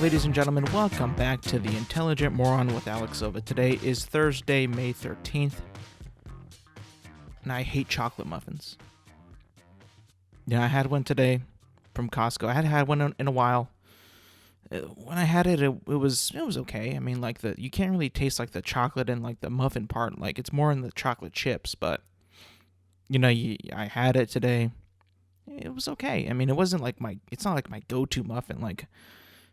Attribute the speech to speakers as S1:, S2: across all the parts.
S1: Ladies and gentlemen, welcome back to the Intelligent Moron with Alex Silva. Today is Thursday, May 13th, and I hate chocolate muffins. Yeah, I had one today from Costco. I hadn't had one in a while. When I had it, it was okay. I mean, like you can't really taste like the chocolate and like the muffin part. Like it's more in the chocolate chips, but I had it today. It was okay. I mean, it's not like my go-to muffin. Like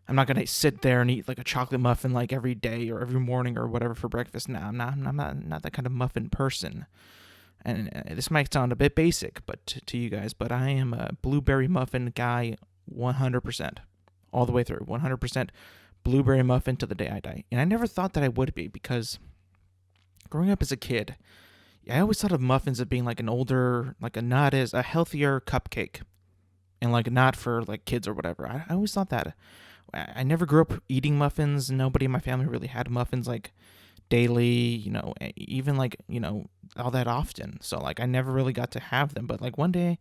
S1: I'm not gonna sit there and eat like a chocolate muffin like every day or every morning or whatever for breakfast. No, I'm not that kind of muffin person. And this might sound a bit basic, but to you guys, but I am a blueberry muffin guy, 100%, all the way through, 100% blueberry muffin to the day I die. And I never thought that I would be, because growing up as a kid, I always thought of muffins as being like a healthier cupcake, and like not for like kids or whatever. I always thought that. I never grew up eating muffins. Nobody in my family really had muffins like daily, even like, all that often. So like I never really got to have them. But like one day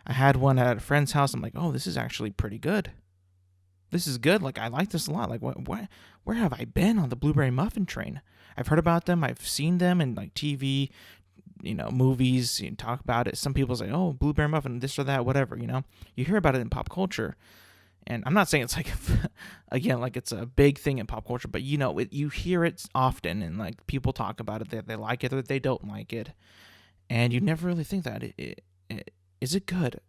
S1: I had one at a friend's house. I'm like, oh, this is actually pretty good. This is good. Like I like this a lot. Like where have I been on the blueberry muffin train? I've heard about them. I've seen them in like TV, movies, talk about it. Some people say, oh, blueberry muffin, this or that, whatever, You hear about it in pop culture. And I'm not saying it's like, again, like it's a big thing in pop culture, but you hear it often, and like people talk about it, that they like it or they don't like it. And you never really think that, is it good?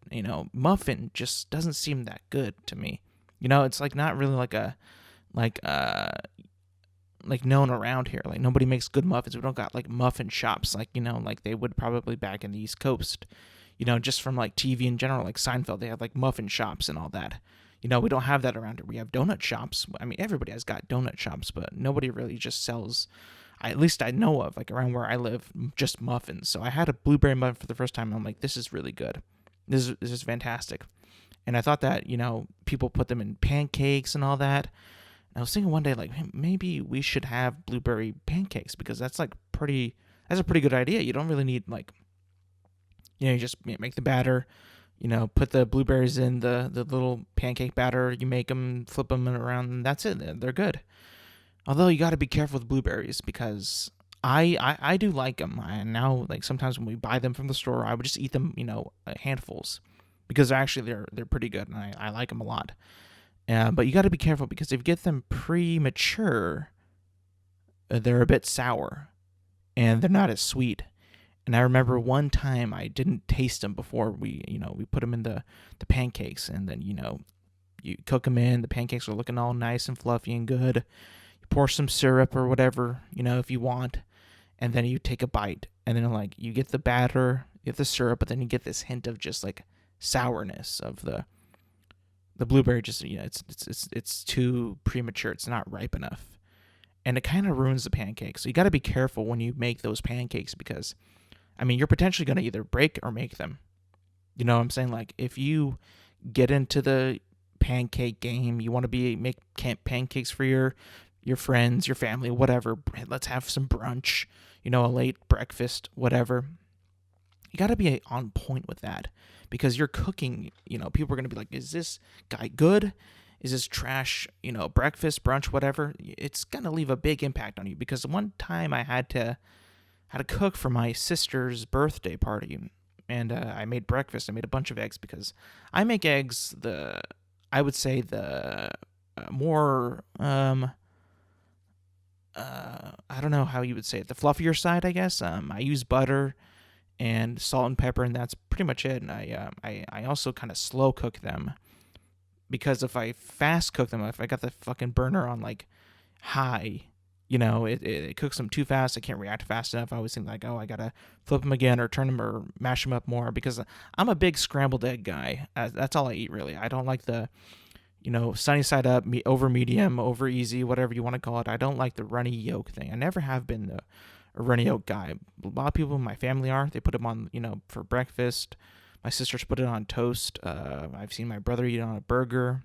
S1: Muffin just doesn't seem that good to me. It's like not really like known around here. Like nobody makes good muffins. We don't got like muffin shops, like they would probably back in the East Coast, just from like TV in general, like Seinfeld, they have like muffin shops and all that. We don't have that around here. We have donut shops. I mean, everybody has got donut shops, but nobody really just sells, at least I know of, like around where I live, just muffins. So I had a blueberry muffin for the first time, and I'm like, this is really good. This is fantastic. And I thought that, people put them in pancakes and all that. And I was thinking one day, like, hey, maybe we should have blueberry pancakes, because that's a pretty good idea. You don't really need like, you just make the batter, put the blueberries in the little pancake batter, you make them, flip them around, and that's it. They're good. Although you got to be careful with blueberries, because I do like them. And now, like sometimes when we buy them from the store, I would just eat them, handfuls, because they're pretty good, and I like them a lot. But you got to be careful, because if you get them premature, they're a bit sour, and they're not as sweet. And I remember one time I didn't taste them before we put them in the pancakes, and then, you cook them in, the pancakes are looking all nice and fluffy and good. You pour some syrup or whatever, if you want, and then you take a bite, and then like you get the batter, you get the syrup, but then you get this hint of just like sourness of the blueberry. Just, it's too premature. It's not ripe enough. And it kind of ruins the pancake. So you got to be careful when you make those pancakes, because I mean, you're potentially going to either break or make them. You know what I'm saying? Like, if you get into the pancake game, you want to make pancakes for your friends, your family, whatever. Let's have some brunch, a late breakfast, whatever. You got to be on point with that, because you're cooking, people are going to be like, is this guy good? Is this trash, breakfast, brunch, whatever? It's going to leave a big impact on you, because one time I had to cook for my sister's birthday party, and I made breakfast. I made a bunch of eggs, because I make eggs I would say the more I don't know how you would say it, the fluffier side, I guess. I use butter and salt and pepper, and that's pretty much it. And I also kind of slow cook them, because if I fast cook them, if I got the fucking burner on like high, it cooks them too fast. I can't react fast enough. I always think like, oh, I gotta flip them again, or turn them, or mash them up more, because I'm a big scrambled egg guy. That's all I eat, really. I don't like the, sunny side up, over medium, over easy, whatever you want to call it. I don't like the runny yolk thing. I never have been a runny yolk guy. A lot of people in my family are. They put them on, for breakfast. My sisters put it on toast. I've seen my brother eat it on a burger.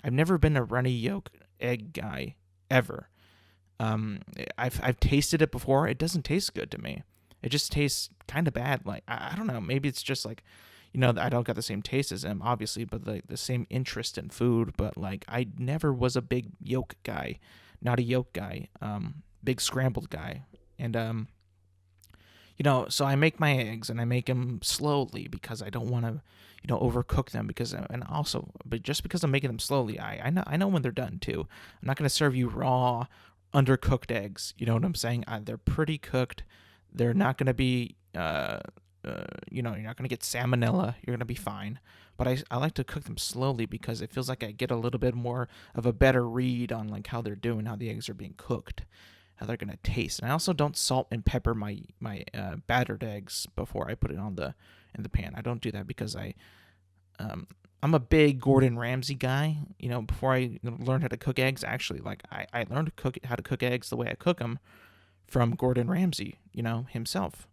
S1: I've never been a runny yolk egg guy, ever. I've tasted it before. It doesn't taste good to me. It just tastes kind of bad. Like, I don't know. Maybe it's just like, I don't got the same taste as him, obviously, but the same interest in food. But like, I never was a big yolk guy, not a yolk guy, big scrambled guy. And so I make my eggs and I make them slowly because I don't want to, overcook them but just because I'm making them slowly, I know when they're done too. I'm not going to serve you raw, undercooked eggs. You know what I'm saying? They're pretty cooked. They're not going to be, you're not going to get salmonella. You're going to be fine. But I like to cook them slowly because it feels like I get a little bit more of a better read on like how they're doing, how the eggs are being cooked, how they're going to taste. And I also don't salt and pepper my battered eggs before I put it in the pan. I don't do that because I'm a big Gordon Ramsay guy. Before I learned how to cook eggs, actually, like I learned how to cook eggs the way I cook them from Gordon Ramsay, himself.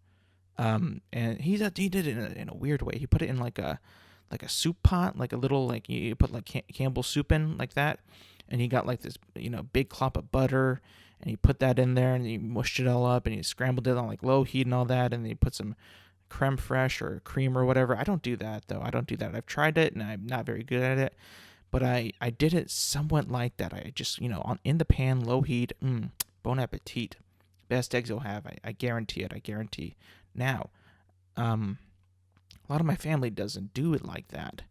S1: And he did it in a weird way. He put it in like a soup pot, like a little, like you put like Campbell's soup in like that, and he got like this big clop of butter, and he put that in there, and he mushed it all up, and he scrambled it on like low heat and all that, and then he put some creme fraiche or cream or whatever. I don't do that though. I don't do that. I've tried it and I'm not very good at it, but I did it somewhat like that. I just in the pan, low heat. Bon appetit. Best eggs you'll have. I guarantee it. I guarantee. Now, a lot of my family doesn't do it like that.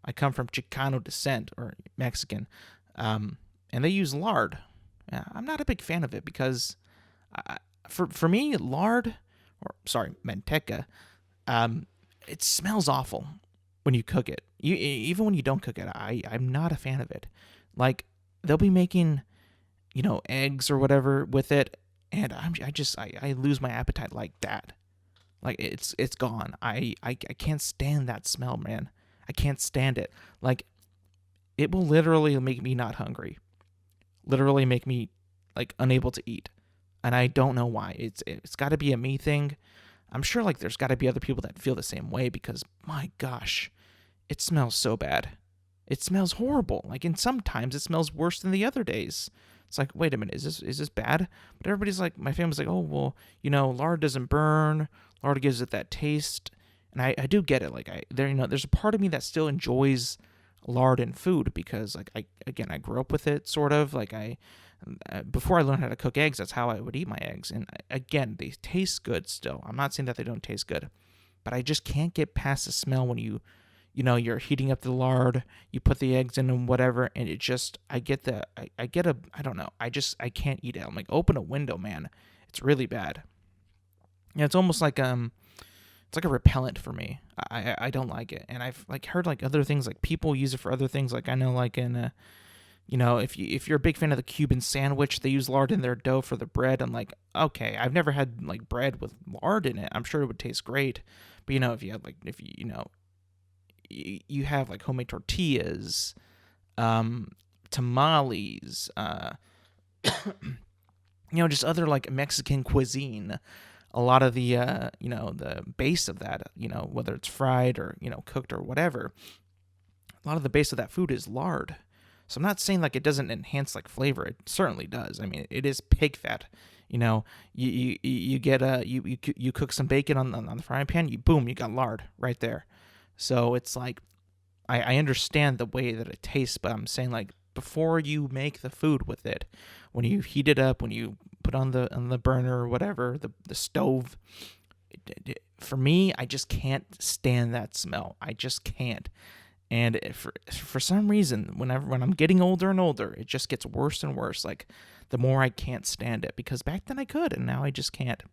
S1: I come from Chicano descent, or Mexican, and they use lard. I'm not a big fan of it because, for me, manteca, it smells awful when you cook it. Even when you don't cook it, I'm not a fan of it. Like, they'll be making, eggs or whatever with it, and I lose my appetite like that. Like, it's gone. I can't stand that smell, man. I can't stand it. Like, it will literally make me not hungry. Literally make me, like, unable to eat. And I don't know why. It's got to be a me thing. I'm sure, like, there's got to be other people that feel the same way because, my gosh, it smells so bad. It smells horrible. Like, and sometimes it smells worse than the other days. It's like, wait a minute, is this bad? But everybody's like, my family's like, oh, well, lard doesn't burn. Lard gives it that taste. And I do get it. Like, there's a part of me that still enjoys lard in food because, like, I grew up with it, sort of. Like, before I learned how to cook eggs, that's how I would eat my eggs. And again, they taste good still. I'm not saying that they don't taste good, but I just can't get past the smell when you're heating up the lard, you put the eggs in and whatever, and it just, I don't know. I can't eat it. I'm like, open a window, man. It's really bad. Yeah, it's almost like, it's like a repellent for me. I don't like it. And I've like heard like other things, like people use it for other things. Like I know like in, if you're a big fan of the Cuban sandwich, they use lard in their dough for the bread. I'm like, okay, I've never had like bread with lard in it. I'm sure it would taste great. But if you have like, you have like homemade tortillas, tamales, just other like Mexican cuisine. A lot of the, the base of that, whether it's fried or, cooked or whatever, a lot of the base of that food is lard. So I'm not saying like it doesn't enhance like flavor. It certainly does. I mean, it is pig fat. You get you cook some bacon on the frying pan. You got lard right there. So it's like, I understand the way that it tastes, but I'm saying like before you make the food with it, when you heat it up, when you put on the burner or whatever, the stove, for me, I just can't stand that smell. I just can't. And for some reason, when I'm getting older and older, it just gets worse and worse. Like the more I can't stand it, because back then I could, and now I just can't.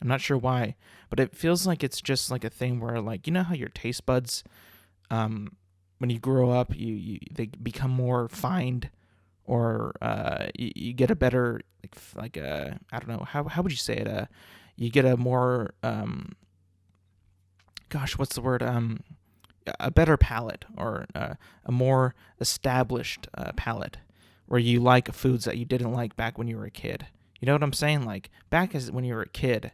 S1: I'm not sure why, but it feels like it's just like a thing where, like, how your taste buds, when you grow up, they become more refined, or you get a better like I don't know, how would you say it? You get a more what's the word? A better palate, or a more established palate, where you like foods that you didn't like back when you were a kid. You know what I'm saying? Like back when you were a kid,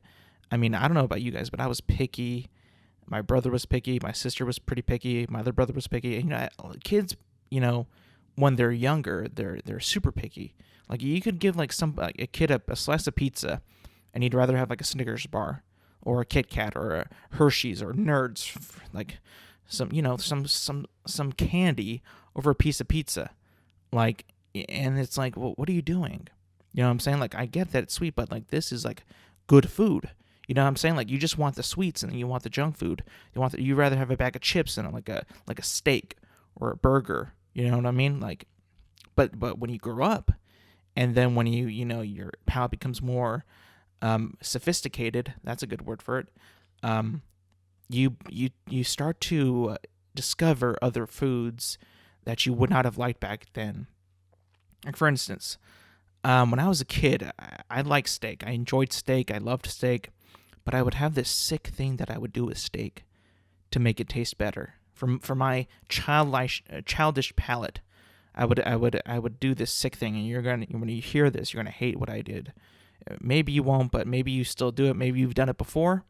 S1: I mean, I don't know about you guys, but I was picky. My brother was picky. My sister was pretty picky. My other brother was picky. Kids, when they're younger, they're super picky. Like you could give like a kid a slice of pizza, and he'd rather have like a Snickers bar. or a Kit Kat or a Hershey's or Nerds, like some candy over a piece of pizza. Like, and it's like, well, what are you doing? You know what I'm saying? Like, I get that it's sweet, but like, this is like good food. You know what I'm saying? Like, you just want the sweets and you want the junk food. You rather have a bag of chips than like a steak or a burger. You know what I mean? Like, but when you grow up, and then when your palate becomes more sophisticated, that's a good word for it. You start to discover other foods that you would not have liked back then. Like, for instance, when I was a kid, I liked steak. I enjoyed steak. I loved steak. But I would have this sick thing that I would do with steak to make it taste better. For my childish palate, I would do this sick thing, and when you hear this, you're gonna hate what I did. Maybe you won't, but maybe you still do it. Maybe you've done it before.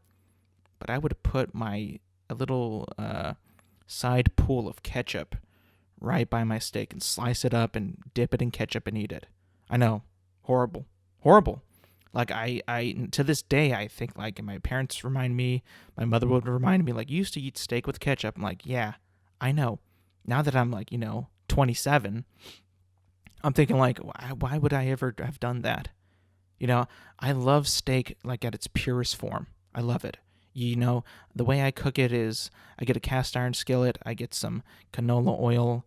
S1: But I would put a little side pool of ketchup right by my steak and slice it up and dip it in ketchup and eat it. I know, horrible. Like, I to this day, I think, like, my parents remind me, my mother would remind me, like, you used to eat steak with ketchup. I'm like, yeah, I know. Now that I'm, like, 27, I'm thinking, like, why would I ever have done that? I love steak, like, at its purest form. I love it. The way I cook it is I get a cast iron skillet, I get some canola oil,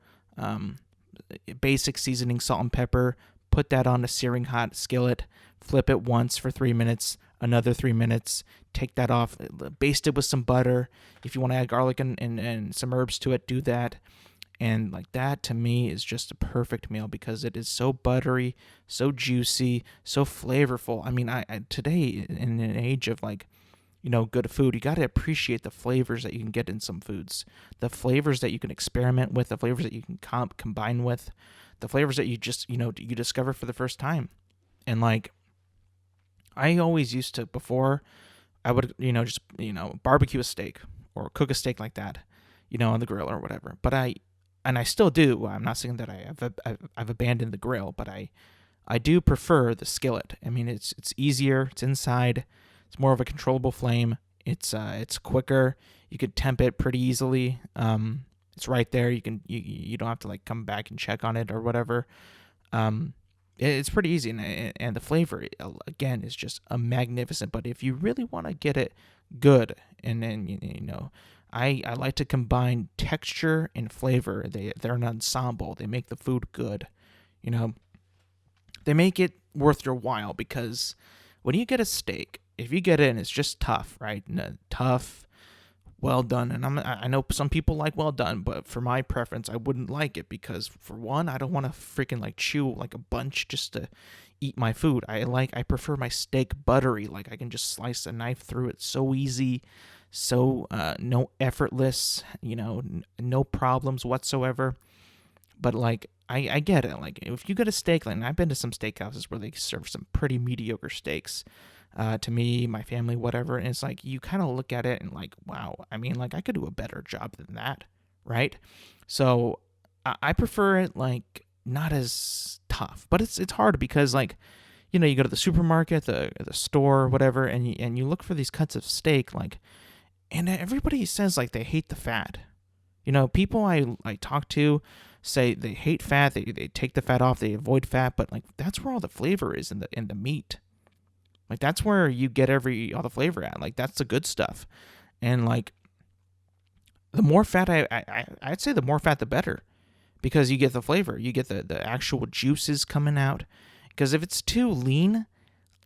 S1: basic seasoning, salt and pepper, put that on a searing hot skillet, flip it once for 3 minutes, another 3 minutes, take that off, baste it with some butter. If you want to add garlic and some herbs to it, do that. And like, that to me is just a perfect meal because it is so buttery, so juicy, so flavorful. I mean, I today, in an age of, like, good food, you got to appreciate the flavors that you can get in some foods, the flavors that you can experiment with, the flavors that you can combine with, the flavors that you just, you discover for the first time. And, like, I always used to, before I would, just, barbecue a steak or cook a steak like that, on the grill or whatever. But I still do. I'm not saying that I've abandoned the grill, but I do prefer the skillet. I mean, it's easier. It's inside. It's more of a controllable flame. It's quicker. You could temp it pretty easily. It's right there. You don't have to, like, come back and check on it or whatever. It's pretty easy, and the flavor, again, is just a magnificent. But if you really want to get it good, and then I like to combine texture and flavor. They're an ensemble. They make the food good. They make it worth your while, because when you get a steak, if you get it and it's just tough, right? Tough, well done. And I know some people like well done, but for my preference, I wouldn't like it because, for one, I don't want to freaking, like, chew like a bunch just to eat my food. I prefer my steak buttery. Like, I can just slice a knife through it so easy, so no effortless, no problems whatsoever. But, like, I get it. Like, if you get a steak, like, and I've been to some steakhouses where they serve some pretty mediocre steaks, to me, my family, whatever, and it's like, you kind of look at it and, like, wow, I mean, like, I could do a better job than that, right? So I prefer it, like, not as tough, but it's hard because, like, you go to the supermarket, the store, whatever, and you look for these cuts of steak, like, and everybody says, like, they hate the fat. People I talk to say they hate fat, they take the fat off, they avoid fat, but, like, that's where all the flavor is in the meat. Like, that's where you get all the flavor at. Like, that's the good stuff. And, like, the more fat, I'd say the more fat, the better. Because you get the flavor. You get the actual juices coming out. Because if it's too lean,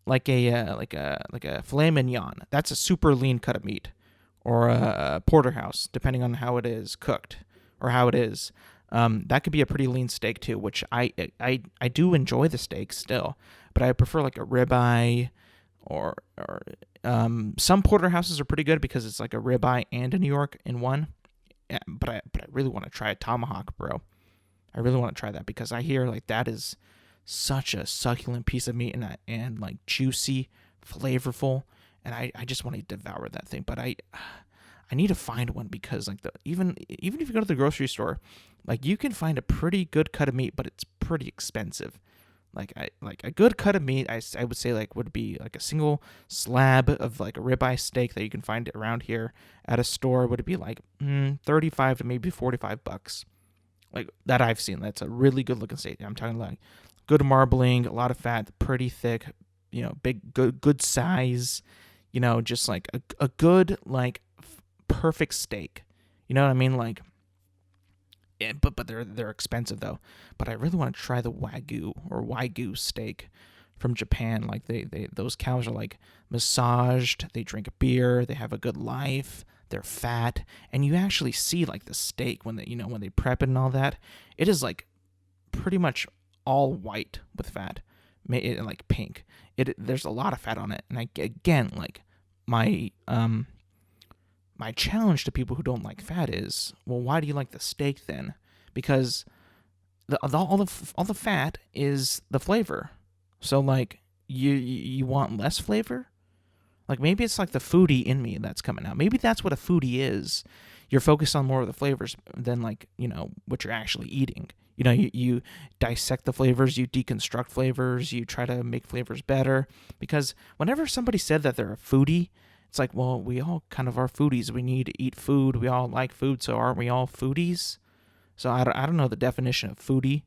S1: like a filet mignon, that's a super lean cut of meat. Or a porterhouse, depending on how it is cooked or how it is. That could be a pretty lean steak too, which I do enjoy the steak still. But I prefer, like, a ribeye. Or some porterhouses are pretty good because it's like a ribeye and a New York in one. Yeah, but I really want to try a tomahawk, bro. I really want to try that because I hear, like, that is such a succulent piece of meat and like, juicy, flavorful, and I just want to devour that thing. But I need to find one because, like, even if you go to the grocery store, like, you can find a pretty good cut of meat, but it's pretty expensive. Like a good cut of meat, I would say like would be like a single slab of like a ribeye steak that you can find around here at a store would be like 35 to maybe $45, like that I've seen. That's a really good looking steak. I'm talking like good marbling, a lot of fat, pretty thick, big, good size, just like a good like perfect steak. You know what I mean? Like, yeah, but they're expensive though. But I really want to try the wagyu steak from Japan. Like they those cows are like massaged. They drink beer. They have a good life. They're fat, and you actually see like the steak when they prep it and all that. It is like pretty much all white with fat, like pink. There's a lot of fat on it, and again like my challenge to people who don't like fat is, well, why do you like the steak then? Because all the fat is the flavor. So like you want less flavor? Like maybe it's like the foodie in me that's coming out. Maybe that's what a foodie is. You're focused on more of the flavors than like, what you're actually eating. You dissect the flavors, you deconstruct flavors, you try to make flavors better. Because whenever somebody said that they're a foodie, it's like, well, we all kind of are foodies. We need to eat food. We all like food, so aren't we all foodies? So I don't know the definition of foodie,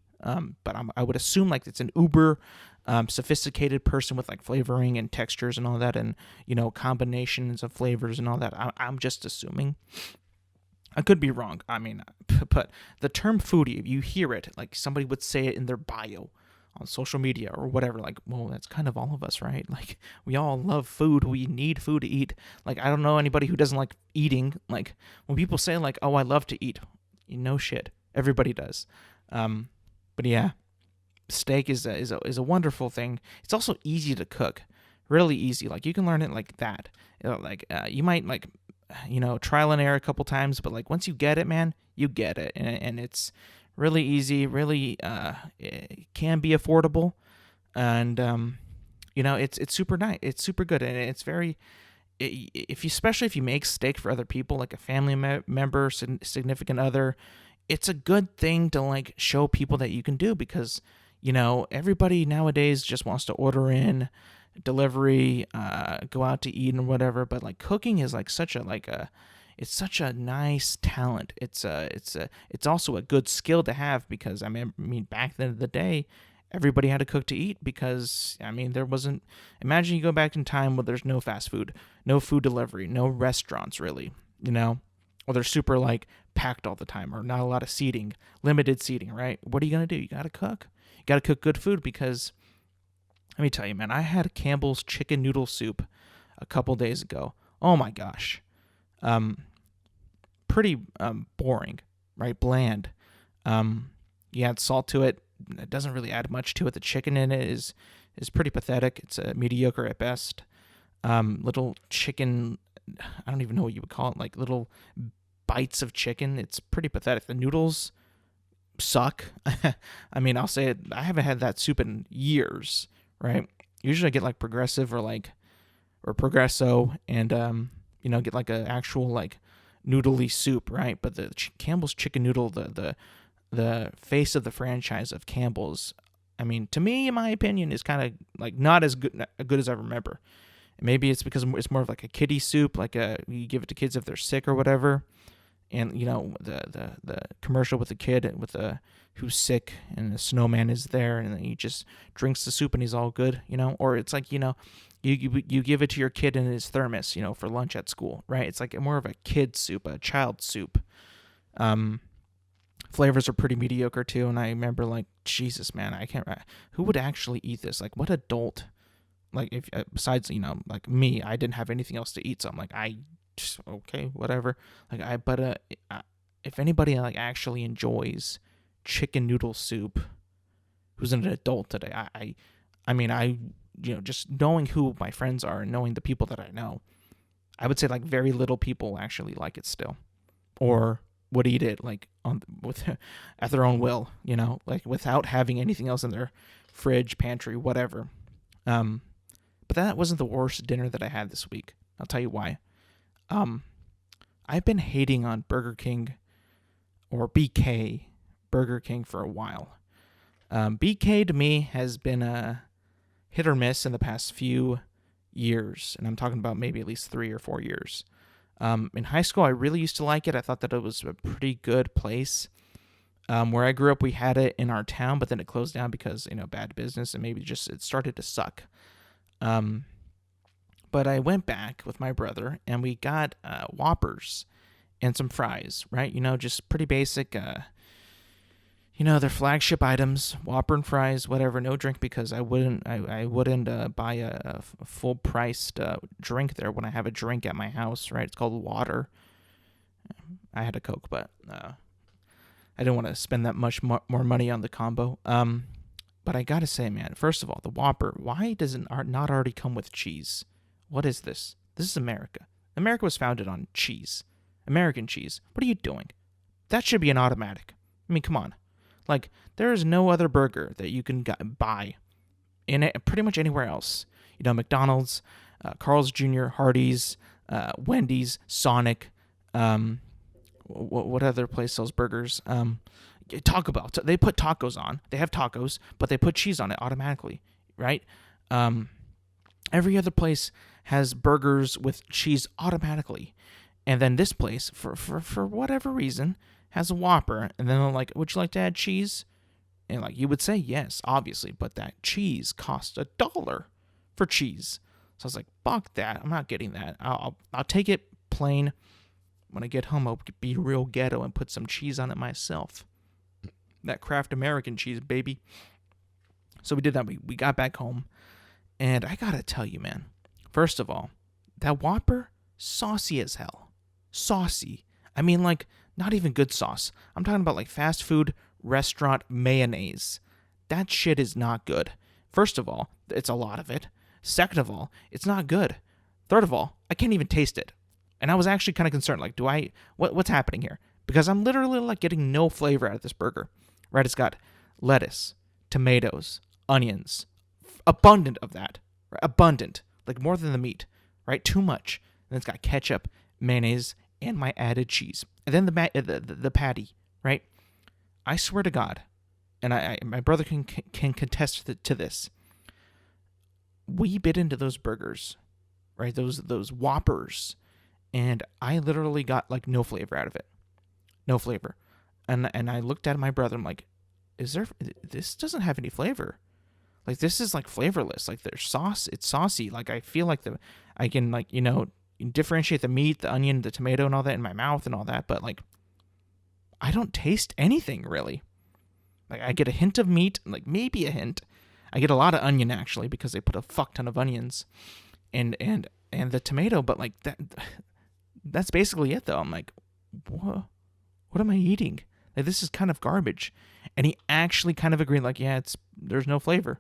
S1: but I would assume like it's an uber sophisticated person with like flavoring and textures and all that, and combinations of flavors and all that. I'm just assuming. I could be wrong. I mean, but the term foodie, if you hear it, like somebody would say it in their bio on social media or whatever, like, well, that's kind of all of us, right? Like, we all love food. We need food to eat. Like, I don't know anybody who doesn't like eating. Like, when people say, like, oh, I love to eat, shit. Everybody does. But yeah, steak is a wonderful thing. It's also easy to cook. Really easy. Like, you can learn it like that. You might, like, trial and error a couple times, but, like, once you get it, man, you get it. And it's really easy, really it can be affordable, and it's super nice. It's super good, and it's very especially if you make steak for other people, like a family member, significant other, it's a good thing to like show people that you can do, because everybody nowadays just wants to order in, delivery, go out to eat and whatever, but like cooking is like it's such a nice talent. It's also a good skill to have, because I mean back then in the day, everybody had to cook to eat, because there wasn't. Imagine you go back in time where there's no fast food, no food delivery, no restaurants really, or they're super like packed all the time, or not a lot of seating, limited seating, right? What are you gonna do? You gotta cook. You gotta cook good food, because let me tell you, man, I had Campbell's chicken noodle soup a couple days ago. Oh my gosh. Pretty boring, right? Bland. You add salt to it. It doesn't really add much to it. The chicken in it is pretty pathetic. It's mediocre at best. Little chicken, I don't even know what you would call it, like little bites of chicken. It's pretty pathetic. The noodles suck. I'll say it. I haven't had that soup in years, right? Usually I get like Progressive or Progresso, and get like a actual like noodly soup, right? But the Campbell's chicken noodle, the face of the franchise of Campbell's, to me, in my opinion, is kind of like not as good as I remember. Maybe it's because it's more of like a kiddie soup, like you give it to kids if they're sick or whatever. And the commercial with the kid who's sick and the snowman is there, and he just drinks the soup and he's all good, or it's like you give it to your kid in his thermos, for lunch at school, right? It's like more of a kid soup, a child soup. Flavors are pretty mediocre too, and I remember like, Jesus, man, who would actually eat this? Like, what adult? Like, if besides like me, I didn't have anything else to eat, so I'm like, okay, whatever. Like if anybody like actually enjoys chicken noodle soup, who's an adult today, I just knowing who my friends are and knowing the people that I know, I would say like very little people actually like it still, or would eat it like at their own will, like without having anything else in their fridge, pantry, whatever. But that wasn't the worst dinner that I had this week. I'll tell you why. I've been hating on Burger King, or BK Burger King, for a while. BK to me has been a hit or miss in the past few years, and I'm talking about maybe at least 3 or 4 years. In high school, I really used to like it. I thought that it was a pretty good place. Where I grew up, we had it in our town, but then it closed down because, bad business, and maybe just it started to suck. But I went back with my brother, and we got Whoppers and some fries, right? Just pretty basic, their flagship items, Whopper and fries, whatever, no drink, because I wouldn't buy a full-priced drink there when I have a drink at my house, right? It's called water. I had a Coke, but I didn't want to spend that much more money on the combo. But I gotta say, man, first of all, the Whopper, why does it not already come with cheese? What is this? This is America. America was founded on cheese. American cheese. What are you doing? That should be an automatic. I mean, come on. Like, there is no other burger that you can buy in it, pretty much anywhere else. McDonald's, Carl's Jr., Hardee's, Wendy's, Sonic, what other place sells burgers? Taco Bell. They put tacos on. They have tacos, but they put cheese on it automatically, right? Every other place has burgers with cheese automatically. And then this place, for whatever reason, has a Whopper, and then they're like, would you like to add cheese? And you would say yes, obviously, but that cheese costs $1 for cheese. So I was like, fuck that, I'm not getting that. I'll take it plain. When I get home, I'll be real ghetto and put some cheese on it myself. That Kraft American cheese, baby. So we did that. We got back home, and I gotta tell you, man, first of all, that Whopper, saucy as hell. Saucy. I mean, not even good sauce. I'm talking about fast food restaurant mayonnaise. That shit is not good. First of all, it's a lot of it. Second of all, it's not good. Third of all, I can't even taste it. And I was actually kind of concerned, what's happening here? Because I'm literally getting no flavor out of this burger. Right? It's got lettuce, tomatoes, onions, abundant of that. Right? Abundant. More than the meat. Right? Too much. And it's got ketchup, mayonnaise, and my added cheese. And then the patty, right? I swear to God, and my brother can contest to this. We bit into those burgers, right? Those Whoppers, and I literally got no flavor out of it, no flavor. And I looked at my brother. I'm like, this doesn't have any flavor. This is flavorless. Their sauce, it's saucy. I feel I can differentiate the meat, the onion, the tomato, and all that in my mouth and all that, but I don't taste anything really. I get a hint of meat, maybe a hint. I get a lot of onion actually because they put a fuck ton of onions, and the tomato, but that's basically it though. I'm like, what am I eating? This is kind of garbage. And he actually kind of agreed, there's no flavor.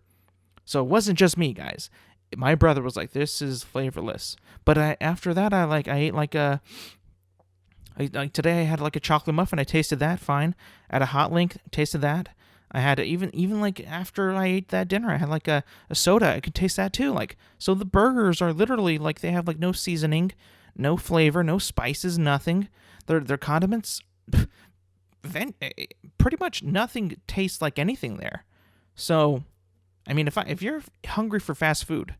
S1: So it wasn't just me, guys. My brother was like, this is flavorless. But after that, I ate today I had a chocolate muffin. I tasted that fine. At a Hot Link, tasted that. I had even after I ate that dinner, I had a soda. I could taste that too. So the burgers are literally they have no seasoning, no flavor, no spices, nothing. Their condiments, pretty much nothing tastes like anything there. So, I mean, if you're hungry for fast food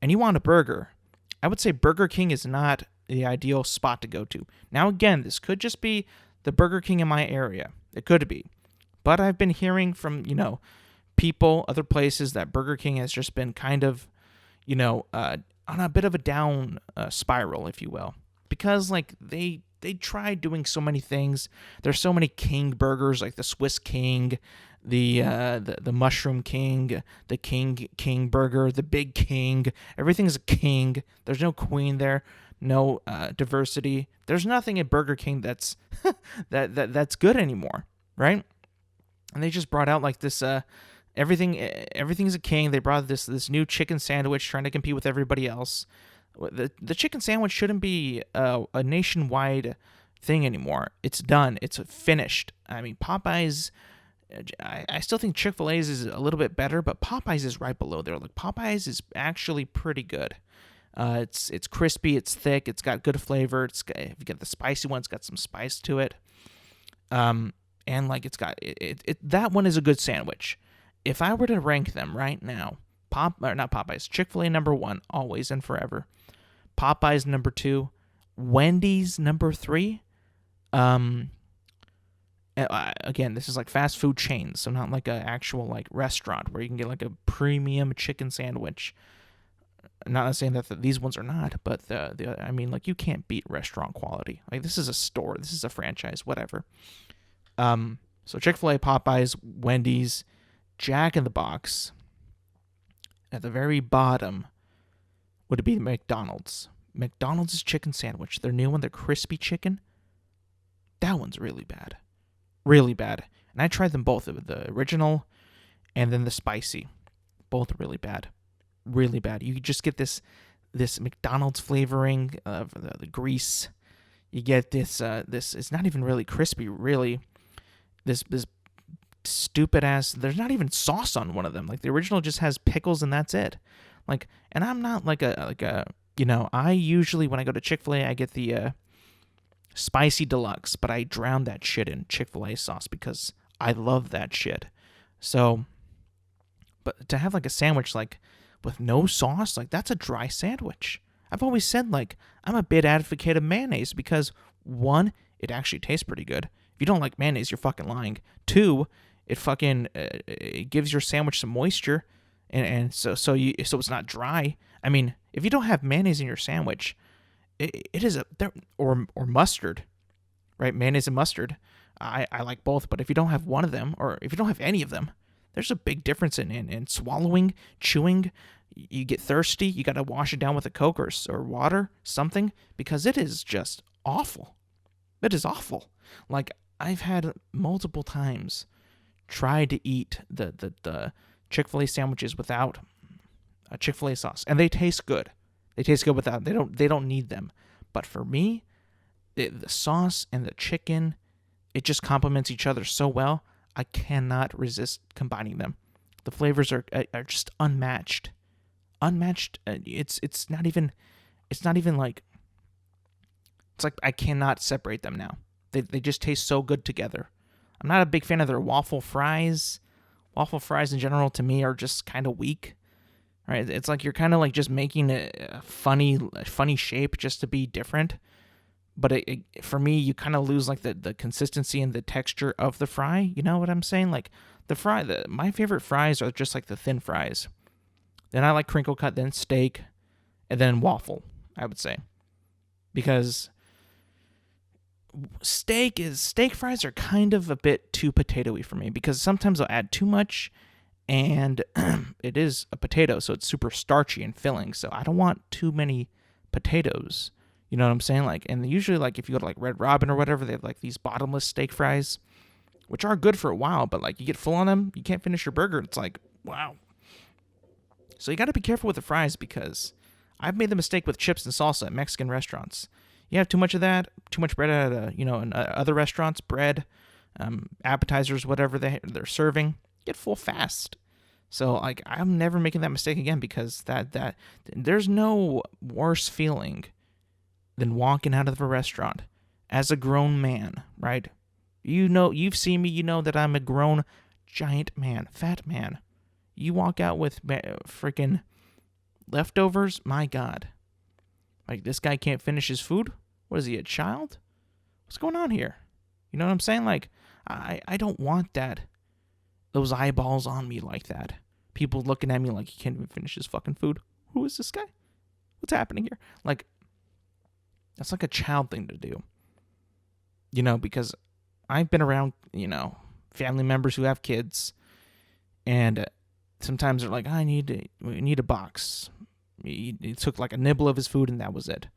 S1: and you want a burger, I would say Burger King is not the ideal spot to go to. Now, again, this could just be the Burger King in my area. It could be. But I've been hearing from, people, other places, that Burger King has just been kind of, on a bit of a down spiral, if you will. Because, they tried doing so many things. There's so many King burgers, the Swiss King, the Mushroom King, the King Burger, the Big King. Everything's a king. There's no queen there. No diversity. There's nothing at Burger King that's that's good anymore, right? And they just brought out this everything's a king. They brought this new chicken sandwich trying to compete with everybody else. The chicken sandwich shouldn't be a nationwide thing anymore. It's done. It's finished. I mean, Popeyes. I still think Chick-fil-A's is a little bit better, but Popeyes is right below there. Popeyes is actually pretty good. It's crispy, it's thick, it's got good flavor. If you get the spicy one, it's got some spice to it. And it's got it that one is a good sandwich. if I were to rank them right now, not Popeyes, Chick-fil-A number 1, always and forever. Popeyes number 2, Wendy's number 3. Again, this is like fast food chains, so not like an actual like restaurant where you can get like a premium chicken sandwich. Not saying that these ones are not, but I mean, like, you can't beat restaurant quality. Like, this is a store, this is a franchise, whatever. So Chick-fil-A, Popeyes, Wendy's, Jack in the Box. At the very bottom would be McDonald's. McDonald's chicken sandwich, their new one, their crispy chicken. That one's really bad. Really bad. And I tried them both, the original and then the spicy. Both really bad. Really bad. You just get this McDonald's flavoring of the grease. You get this it's not even really crispy, really. This stupid ass, there's not even sauce on one of them. Like, the original just has pickles and that's it. Like, and I'm not like a I usually, when I go to Chick-fil-A, I get the spicy deluxe, but I drown that shit in Chick-fil-A sauce because I love that shit. So, but to have like a sandwich like with no sauce, like, that's a dry sandwich. I've always said, like, I'm a big advocate of mayonnaise because, 1, it actually tastes pretty good. If you don't like mayonnaise, you're fucking lying. 2, it gives your sandwich some moisture, and so it's not dry. I mean, if you don't have mayonnaise in your sandwich, it is or mustard, right? Mayonnaise and mustard. I like both, but if you don't have one of them, or if you don't have any of them, there's a big difference in swallowing, chewing. You get thirsty, you got to wash it down with a Coke or water, something, because it is just awful. It is awful. Like, I've had multiple times tried to eat the Chick-fil-A sandwiches without a Chick-fil-A sauce, and they taste good. They taste good without. They don't need them. But for me, the sauce and the chicken, it just complements each other so well. I cannot resist combining them. The flavors are just unmatched. Unmatched. It's not even like, it's like I cannot separate them now. They just taste so good together. I'm not a big fan of their waffle fries. Waffle fries in general, to me, are just kind of weak. Right? It's like you're kind of like just making a funny shape just to be different. But for me, you kind of lose like the consistency and the texture of the fry. You know what I'm saying? Like, my favorite fries are just like the thin fries. Then I like crinkle cut, then steak, and then waffle, I would say. Because steak fries are kind of a bit too potatoey for me, because sometimes I'll add too much, and it is a potato, so it's super starchy and filling, so I don't want too many potatoes. You know what I'm saying? Like, and usually, like, if you go to like Red Robin or whatever, they have like these bottomless steak fries, which are good for a while, but like, you get full on them, you can't finish your burger. It's like, wow. So you got to be careful with the fries, because I've made the mistake with chips and salsa at Mexican restaurants. You have too much of that, too much bread at in other restaurants, bread, appetizers, whatever they're serving, get full fast. So, like, I'm never making that mistake again, because that there's no worse feeling than walking out of a restaurant as a grown man, right? You know, you've seen me, you know that I'm a grown giant man, fat man. You walk out with freaking leftovers, my God. Like, this guy can't finish his food? What is he, a child? What's going on here? You know what I'm saying? Like, I don't want those eyeballs on me like that. People looking at me like he can't even finish his fucking food. Who is this guy? What's happening here? Like, that's like a child thing to do. You know, because I've been around, family members who have kids, and sometimes they're like, we need a box. He took like a nibble of his food and that was it.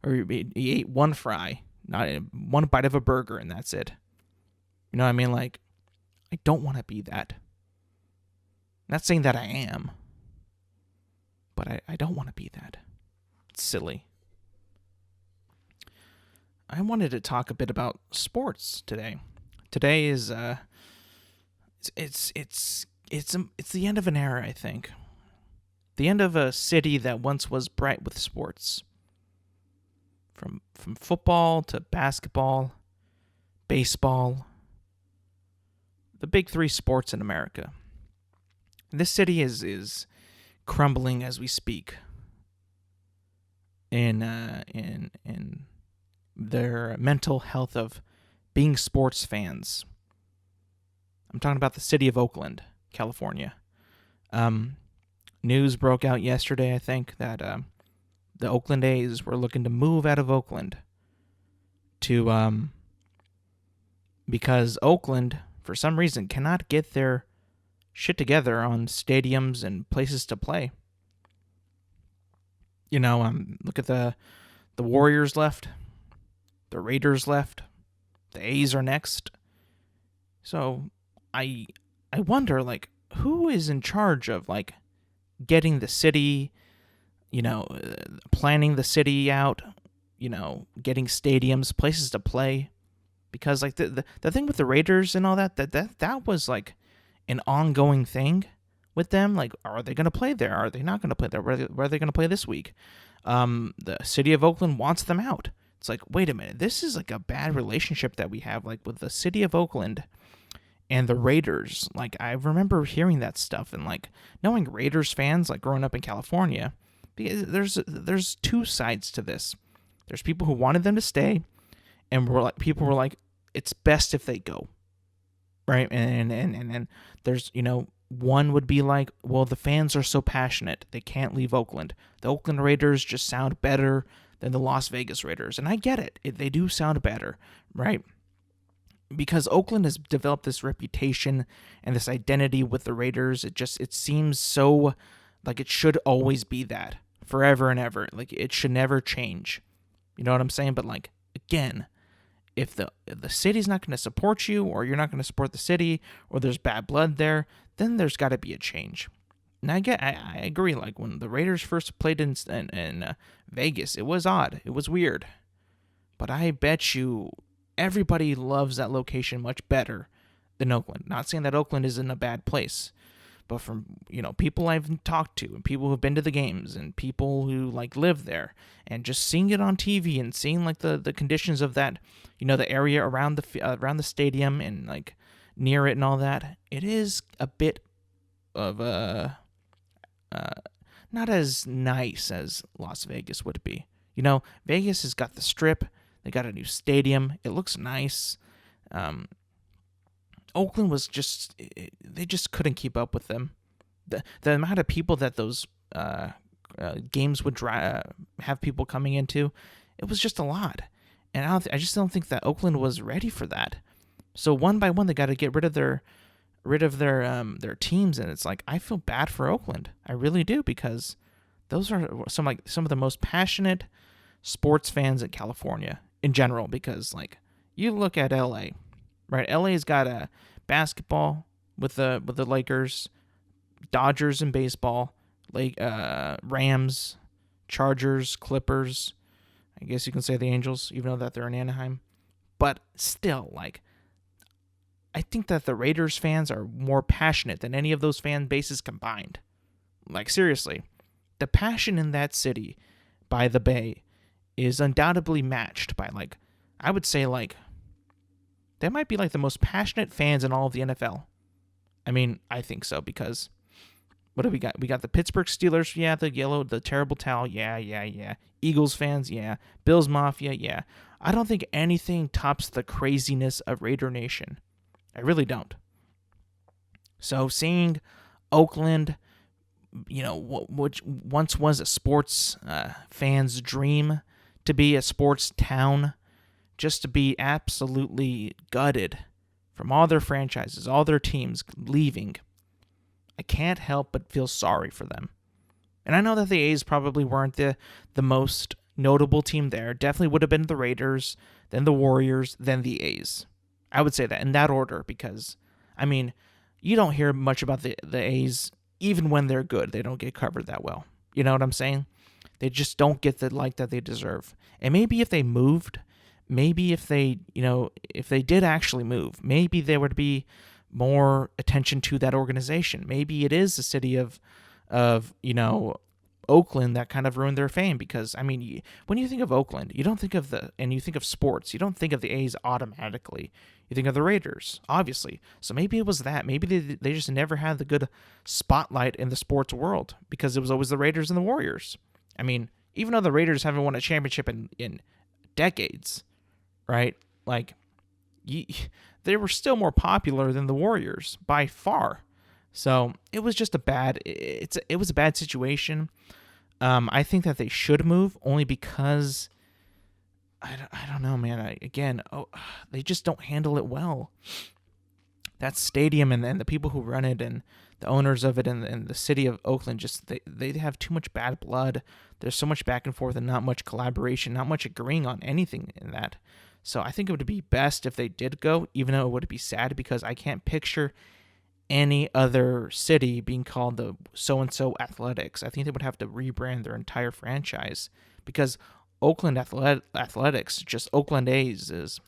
S1: Or he ate one fry, not one bite of a burger, and that's it. You know what I mean? Like, I don't want to be that. Not saying that I am, but I don't want to be that. It's silly. I wanted to talk a bit about sports today. Today is it's the end of an era, I think. The end of a city that once was bright with sports. From football to basketball, baseball. the big three sports in America. This city is crumbling as we speak. In their mental health of being sports fans. I'm talking about the city of Oakland, California. News broke out yesterday, I think, that the Oakland A's were looking to move out of Oakland to because Oakland, for some reason, cannot get their shit together on stadiums and places to play. You know, look at the Warriors left, the Raiders left, the A's are next. So I wonder, like, who is in charge of, like, getting the city, you know, planning the city out, you know, getting stadiums, places to play, because like the thing with the Raiders and all that was like an ongoing thing with them. Like, are they going to play there? Are they not going to play there? Where are they going to play this week? The city of Oakland wants them out. It's like, wait a minute, this is like a bad relationship that we have, like with the city of Oakland and the Raiders. Like, I remember hearing that stuff and like knowing Raiders fans, like growing up in California, because there's two sides to this. There's people who wanted them to stay, and people were like, it's best if they go, right? And there's, you know, one would be like, well, the fans are so passionate, they can't leave Oakland. The Oakland Raiders just sound better than the Las Vegas Raiders. And I get it. They do sound better, right? Because Oakland has developed this reputation and this identity with the Raiders. It seems so like it should always be that forever and ever. Like, it should never change. You know what I'm saying? But like, again, if the city's not going to support you, or you're not going to support the city, or there's bad blood there, then there's got to be a change. And I agree. Like, when the Raiders first played in Vegas, it was odd. It was weird. But I bet you everybody loves that location much better than Oakland. Not saying that Oakland isn't a bad place, but from, you know, people I've talked to and people who've been to the games and people who like live there and just seeing it on TV and seeing like the conditions of that, you know, the area around the stadium and like near it and all that, it is a bit of a not as nice as Las Vegas would be. You know, Vegas has got the Strip. They got a new stadium. It looks nice. Oakland was they just couldn't keep up with them. The amount of people that those games would have people coming into, it was just a lot. And I just don't think that Oakland was ready for that. So one by one, they got to get rid of their teams, and it's like, I feel bad for Oakland. I really do, because those are some of the most passionate sports fans in California in general. Because like, you look at LA, right? LA's got a basketball with the Lakers, Dodgers in baseball, Rams, Chargers, Clippers. I guess you can say the Angels, even though that they're in Anaheim. But still, like, I think that the Raiders fans are more passionate than any of those fan bases combined. Like, seriously, the passion in that city by the Bay is undoubtedly matched by, like, I would say, like, they might be like the most passionate fans in all of the NFL. I mean, I think so, because what do we got? We got the Pittsburgh Steelers, yeah, the terrible towel, yeah. Eagles fans, yeah. Bills Mafia, yeah. I don't think anything tops the craziness of Raider Nation. I really don't. So seeing Oakland, you know, which once was a sports fan's dream to be a sports town, just to be absolutely gutted from all their franchises, all their teams leaving, I can't help but feel sorry for them. And I know that the A's probably weren't the most notable team there. Definitely would have been the Raiders, then the Warriors, then the A's. I would say that in that order, because, I mean, you don't hear much about the A's. Even when they're good, they don't get covered that well. You know what I'm saying? They just don't get the like that they deserve. And maybe if they moved, maybe if they did actually move, maybe there would be more attention to that organization. Maybe it is a city of Oakland that kind of ruined their fame because, I mean, when you think of Oakland, you don't think of and you think of sports, you don't think of the A's automatically. You think of the Raiders, obviously. So maybe it was that. Maybe they just never had the good spotlight in the sports world because it was always the Raiders and the Warriors. I mean, even though the Raiders haven't won a championship in decades, right? Like, they were still more popular than the Warriors by far. So it was just it was a bad situation. I think that they should move only because I don't know, man. They just don't handle it well. That stadium and the people who run it and the owners of it and the city of Oakland, just they have too much bad blood. There's so much back and forth and not much collaboration, not much agreeing on anything in that. So I think it would be best if they did go, even though it would be sad because I can't picture any other city being called the so-and-so Athletics. I think they would have to rebrand their entire franchise because Oakland Athletics, just Oakland A's is,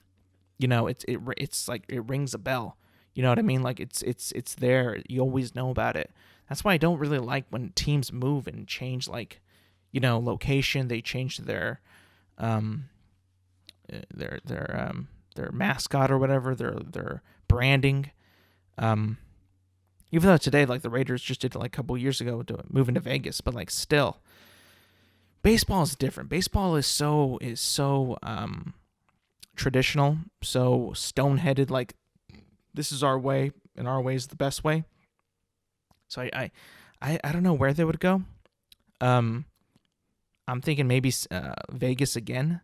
S1: it's like it rings a bell. You know what I mean? Like it's there. You always know about it. That's why I don't really like when teams move and change location. They change their mascot or whatever, their branding. Even though today, like the Raiders just did it like a couple years ago to moving to Vegas, but like still, baseball is different. Baseball is so traditional, so stone-headed. Like this is our way, and our way is the best way. So I don't know where they would go. I'm thinking maybe Vegas again.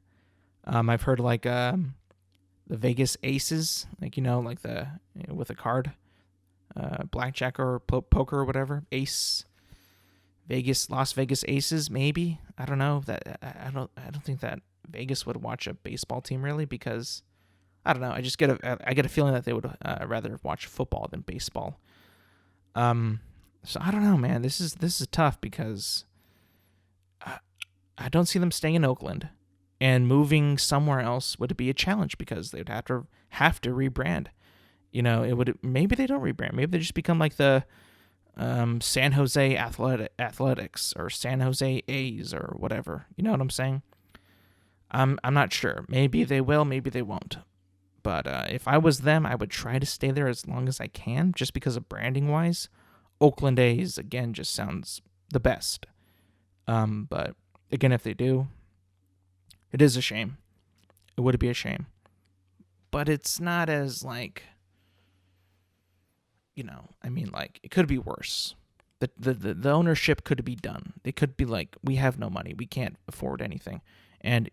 S1: I've heard like the Vegas Aces, like like with a card. Blackjack or poker or whatever, Las Vegas Aces, maybe. I don't know that. I don't think that Vegas would watch a baseball team really because I don't know. I get a feeling that they would rather watch football than baseball. So I don't know, man. This is tough because I don't see them staying in Oakland, and moving somewhere else would be a challenge because they would have to rebrand. Maybe they don't rebrand. Maybe they just become like the San Jose Athletics or San Jose A's or whatever. You know what I'm saying? I'm not sure. Maybe they will. Maybe they won't. But if I was them, I would try to stay there as long as I can, just because of branding wise. Oakland A's again just sounds the best. But again, if they do, it is a shame. It would be a shame. But it's not as like. It could be worse. The ownership could be done. They could be like, we have no money. We can't afford anything. And,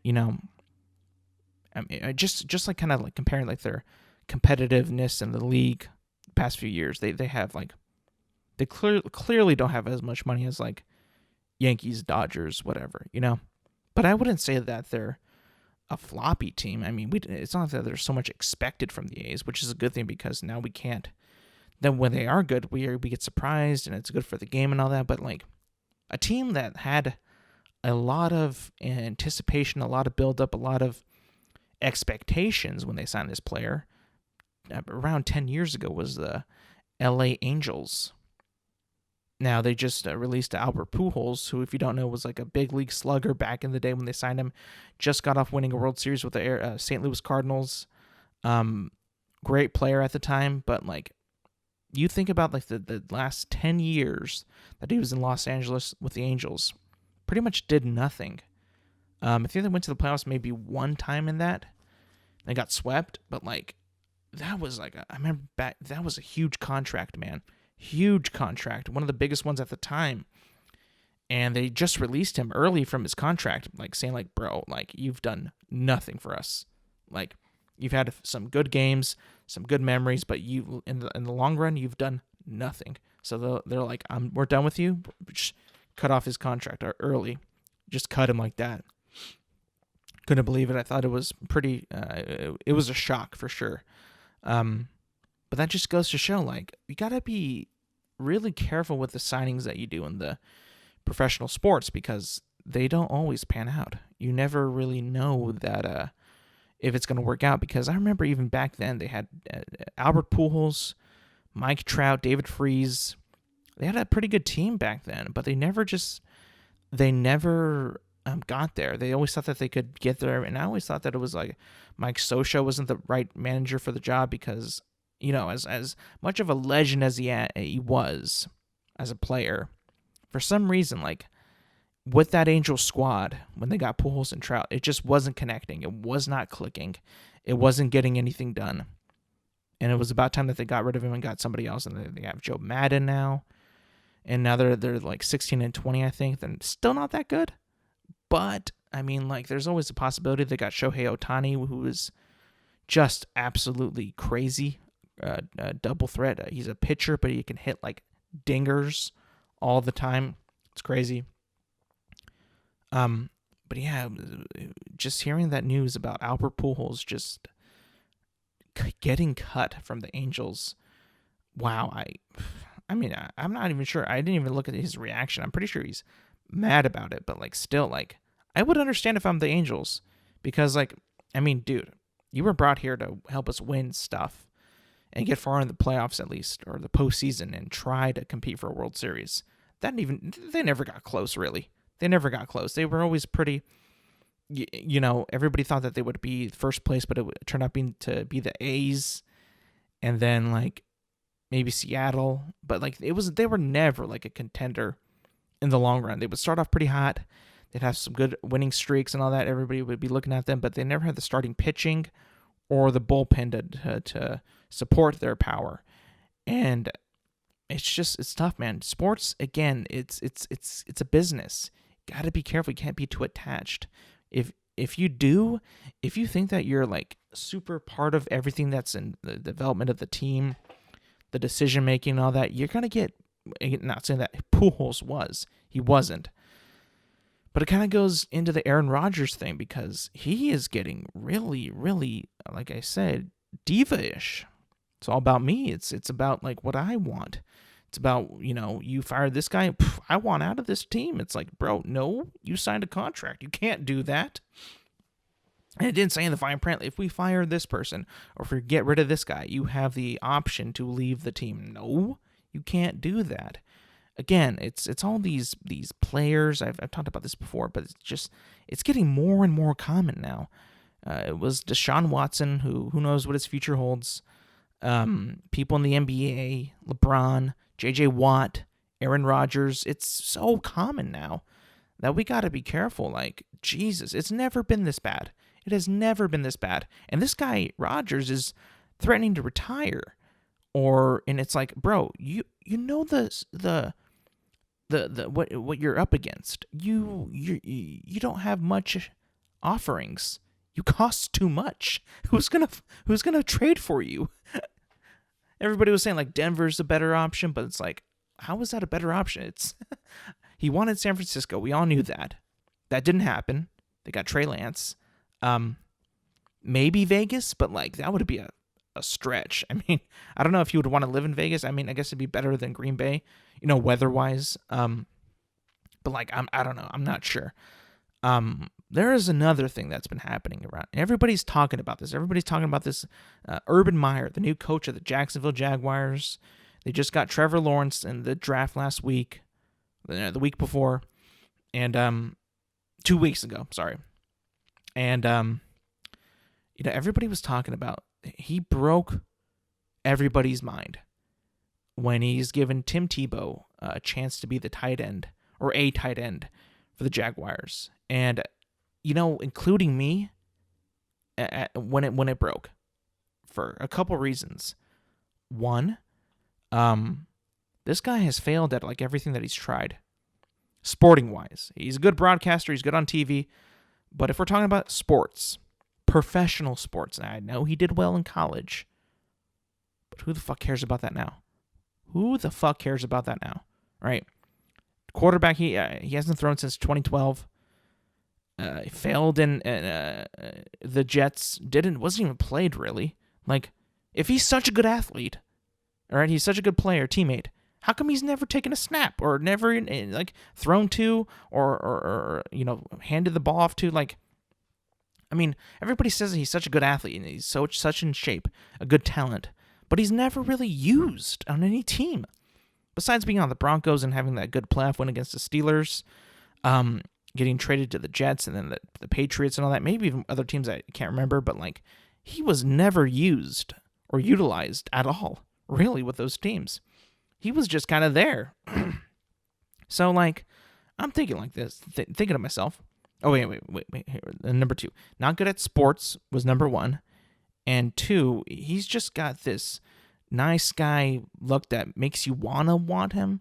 S1: just like kind of like comparing like their competitiveness in the league the past few years, they have like, they clearly don't have as much money as like Yankees, Dodgers, whatever, But I wouldn't say that they're a floppy team. I mean, it's not that there's so much expected from the A's, which is a good thing because now we can't. Then when they are good, we get surprised, and it's good for the game and all that. But like a team that had a lot of anticipation, a lot of build-up, a lot of expectations when they signed this player around 10 years ago was the LA Angels. Now they just released Albert Pujols, who, if you don't know, was like a big league slugger back in the day when they signed him. Just got off winning a World Series with the St. Louis Cardinals. Great player at the time, but like. You think about like the last 10 years that he was in Los Angeles with the Angels, pretty much did nothing. I think they went to the playoffs maybe one time in that. They got swept, but like that was like I remember back that was a huge contract, man. Huge contract, one of the biggest ones at the time. And they just released him early from his contract, like saying like, bro, like you've done nothing for us. Like you've had some good games, some good memories, but you in the long run, you've done nothing. So they're like, we're done with you. Just cut off his contract early. Just cut him like that. Couldn't believe it. I thought it was pretty. It was a shock for sure. But that just goes to show, like, you gotta be really careful with the signings that you do in the professional sports because they don't always pan out. You never really know that. If it's going to work out, because I remember even back then they had Albert Pujols, Mike Trout, David Freese. They had a pretty good team back then, but they never just they never got there. They always thought that they could get there, and I always thought that it was like Mike Scioscia wasn't the right manager for the job because, as much of a legend as he was as a player, for some reason, like with that Angels squad, when they got Pujols and Trout, it just wasn't connecting. It was not clicking. It wasn't getting anything done. And it was about time that they got rid of him and got somebody else. And they have Joe Madden now. And now they're like 16-20, I think. They're still not that good. But, I mean, like, there's always a possibility. They got Shohei Ohtani, who is just absolutely crazy. Double threat. He's a pitcher, but he can hit, like, dingers all the time. It's crazy. But yeah, just hearing that news about Albert Pujols just getting cut from the Angels. Wow, I'm not even sure. I didn't even look at his reaction. I'm pretty sure he's mad about it, but like still, like I would understand if I'm the Angels because like, I mean, dude, you were brought here to help us win stuff and get far in the playoffs at least, or the postseason, and try to compete for a World Series. They never got close, really. They never got close. They were always pretty, everybody thought that they would be first place, but it turned out to be the A's, and then like maybe Seattle. But like they were never like a contender in the long run. They would start off pretty hot. They'd have some good winning streaks and all that. Everybody would be looking at them, but they never had the starting pitching or the bullpen to support their power. And it's tough, man. Sports, again, it's a business. Got to be careful. You can't be too attached. If you think that you're like super part of everything that's in the development of the team, the decision making and all that, you're gonna get. Not saying that Pujols was. He wasn't. But it kind of goes into the Aaron Rodgers thing because he is getting really, really, like I said, diva-ish. It's all about me. It's about like what I want. It's about, you fired this guy. I want out of this team. It's like, bro, no, you signed a contract. You can't do that. And it didn't say in the fine print, if we fire this person or if we get rid of this guy, you have the option to leave the team. No, you can't do that. Again, it's all these players. I've talked about this before, but it's getting more and more common now. It was Deshaun Watson, who knows what his future holds. People in the NBA, LeBron, J.J. Watt, Aaron Rodgers. It's so common now that we got to be careful. Like, Jesus, it's never been this bad. It has never been this bad. And this guy, Rodgers, is threatening to retire. And it's like, bro, you know the what you're up against. You don't have much offerings. You cost too much. Who's gonna trade for you? Everybody was saying like Denver's a better option, but it's like, how is that a better option? It's he wanted San Francisco. We all knew that. That didn't happen. They got Trey Lance. Maybe Vegas, but like that would be a stretch. I mean, I don't know if you would want to live in Vegas. I mean, I guess it'd be better than Green Bay, weather-wise. But like I don't know. I'm not sure. There is another thing that's been happening around. Everybody's talking about this. Urban Meyer, the new coach of the Jacksonville Jaguars. They just got Trevor Lawrence in the draft last week, the week before, and 2 weeks ago. Sorry, and everybody was talking about. He broke everybody's mind when he's given Tim Tebow a chance to be the tight end or a tight end for the Jaguars, and including me, when it broke, for a couple reasons. One, this guy has failed at like everything that he's tried, sporting wise. He's a good broadcaster. He's good on TV, but if we're talking about sports, professional sports, and I know he did well in college, but who the fuck cares about that now? Right? Quarterback, he hasn't thrown since 2012. He failed in the Jets. Wasn't even played really. Like, if he's such a good athlete, all right, he's such a good player, teammate, how come he's never taken a snap or never like thrown to or handed the ball off to? Like, I mean, everybody says he's such a good athlete and he's such in shape, a good talent, but he's never really used on any team. Besides being on the Broncos and having that good playoff win against the Steelers, getting traded to the Jets and then the Patriots and all that, maybe even other teams I can't remember, but like he was never used or utilized at all, really, with those teams. He was just kind of there. So like, I'm thinking like this, thinking to myself, oh, wait. Here, number 2, not good at sports was number 1. And 2, he's just got this nice guy look that makes you want him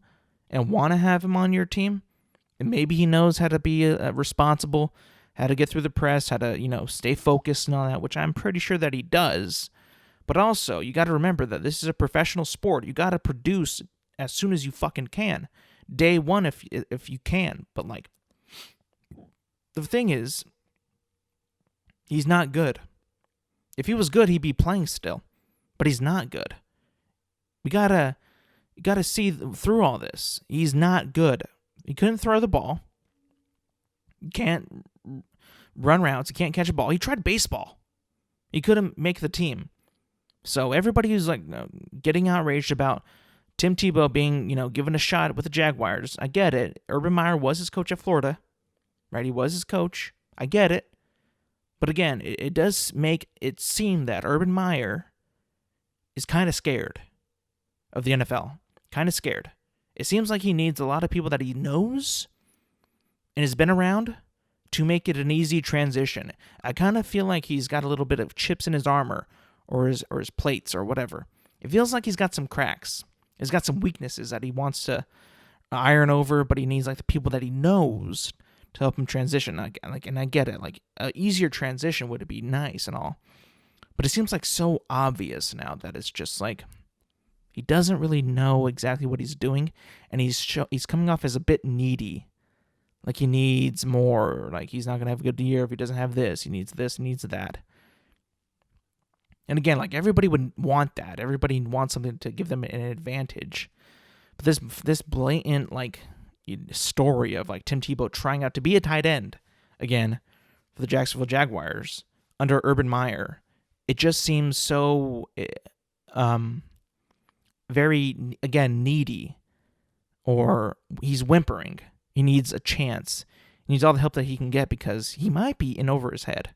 S1: and want to have him on your team. And maybe he knows how to be responsible, how to get through the press, how to, stay focused and all that, which I'm pretty sure that he does. But also, you got to remember that this is a professional sport. You got to produce as soon as you fucking can. Day one if you can. But, like, the thing is, he's not good. If he was good, he'd be playing still. But he's not good. You gotta see through all this. He's not good. He couldn't throw the ball. He can't run routes. He can't catch a ball. He tried baseball. He couldn't make the team. So everybody who's like getting outraged about Tim Tebow being, given a shot with the Jaguars, I get it. Urban Meyer was his coach at Florida, right? He was his coach. I get it. But again, it does make it seem that Urban Meyer is kind of scared of the NFL. Kind of scared. It seems like he needs a lot of people that he knows and has been around to make it an easy transition. I kind of feel like he's got a little bit of chips in his armor or his plates or whatever. It feels like he's got some cracks. He's got some weaknesses that he wants to iron over, but he needs like the people that he knows to help him transition. And I get it. Like an easier transition would be nice and all, but it seems like so obvious now that it's just like he doesn't really know exactly what he's doing, and he's coming off as a bit needy. Like he needs more. Like he's not gonna have a good year if he doesn't have this. He needs this. He needs that. And again, like everybody would want that. Everybody wants something to give them an advantage. But this blatant like story of like Tim Tebow trying out to be a tight end again for the Jacksonville Jaguars under Urban Meyer, it just seems so very, again, needy, or he's whimpering. He needs a chance. He needs all the help that he can get because he might be in over his head.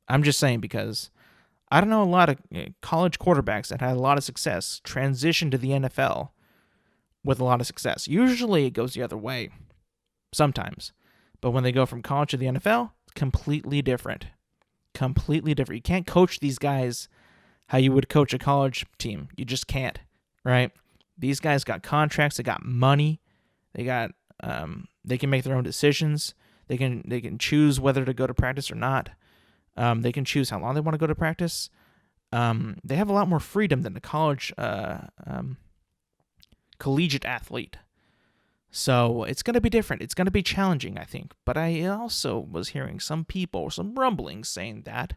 S1: I'm just saying, because I don't know a lot of college quarterbacks that had a lot of success transition to the NFL with a lot of success. Usually it goes the other way, sometimes. But when they go from college to the NFL, completely different. Completely different. You can't coach these guys how you would coach a college team. You just can't, right? These guys got contracts. They got money. They got. They can make their own decisions. They can choose whether to go to practice or not. They can choose how long they want to go to practice. They have a lot more freedom than a college collegiate athlete. So it's going to be different. It's going to be challenging, I think. But I also was hearing some rumblings saying that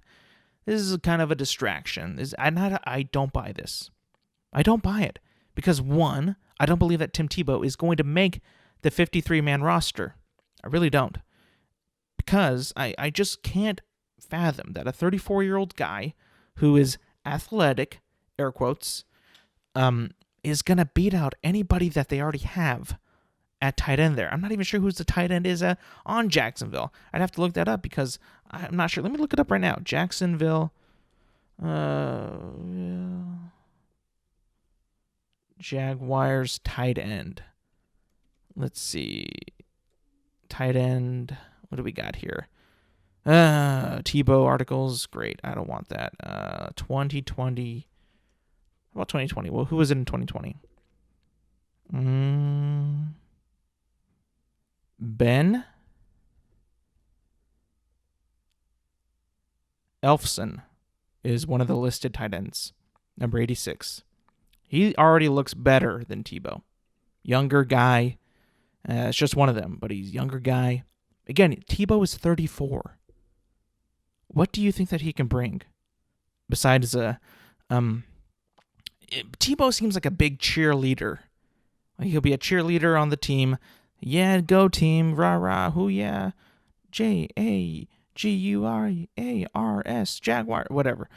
S1: this is kind of a distraction. I don't buy this. I don't buy it. Because, one, I don't believe that Tim Tebow is going to make the 53-man roster. I really don't. Because I just can't fathom that a 34-year-old guy who is athletic, air quotes, is going to beat out anybody that they already have at tight end there. I'm not even sure who's the tight end is on Jacksonville. I'd have to look that up because I'm not sure. Let me look it up right now. Jacksonville. Jaguars tight end. Let's see. Tight end. What do we got here? Tebow articles. Great. I don't want that. 2020. How about 2020? Well, who was it in 2020? Ben Elfson is one of the listed tight ends, number 86. He already looks better than Tebow. Younger guy. It's just one of them, but he's younger guy. Again, Tebow is 34. What do you think that he can bring? Besides Tebow seems like a big cheerleader. He'll be a cheerleader on the team. Yeah, go team, rah rah, hoo yeah, Jaguars, Jaguar, whatever.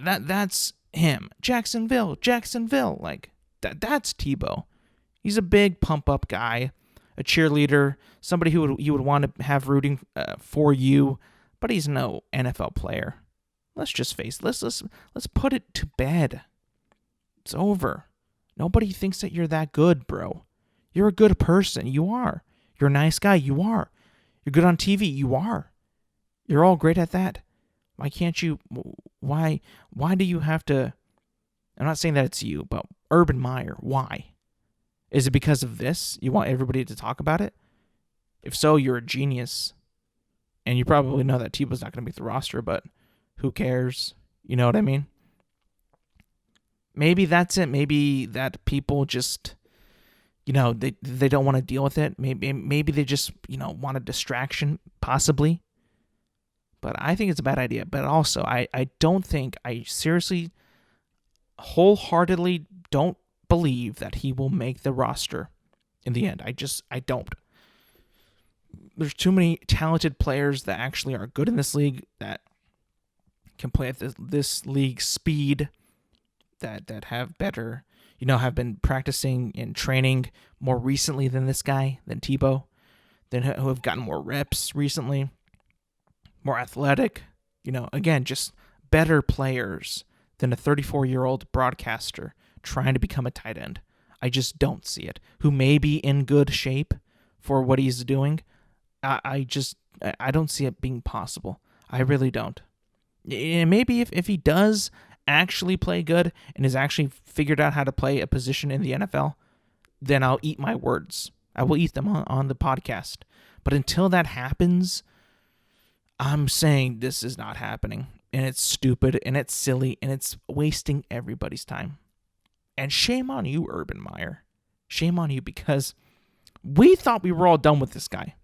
S1: That's him. Jacksonville, like that's Tebow. He's a big pump up guy, a cheerleader, somebody who you would want to have rooting for you, but he's no NFL player. Let's just face it. Let's put it to bed. It's over. Nobody thinks that you're that good, bro. You're a good person. You are. You're a nice guy. You are. You're good on TV. You are. You're all great at that. Why can't you? Why do you have to? I'm not saying that it's you, but Urban Meyer. Why? Is it because of this? You want everybody to talk about it? If so, you're a genius. And you probably know that Tebow's not going to make the roster, but who cares? You know what I mean? Maybe that's it. Maybe that people just, they don't want to deal with it. Maybe they just, want a distraction, possibly. But I think it's a bad idea. But also, I don't think, I seriously, wholeheartedly don't believe that he will make the roster in the end. I don't. There's too many talented players that actually are good in this league that can play at this league speed, that have better, have been practicing and training more recently than this guy, than Tebow, who have gotten more reps recently, more athletic, again, just better players than a 34-year-old broadcaster trying to become a tight end. I just don't see it. Who may be in good shape for what he's doing. I don't see it being possible. I really don't. And maybe if he does actually play good and has actually figured out how to play a position in the NFL, then I'll eat my words. I will eat them on the podcast. But until that happens, I'm saying this is not happening. And it's stupid, and it's silly, and it's wasting everybody's time. And shame on you, Urban Meyer. Shame on you, because we thought we were all done with this guy.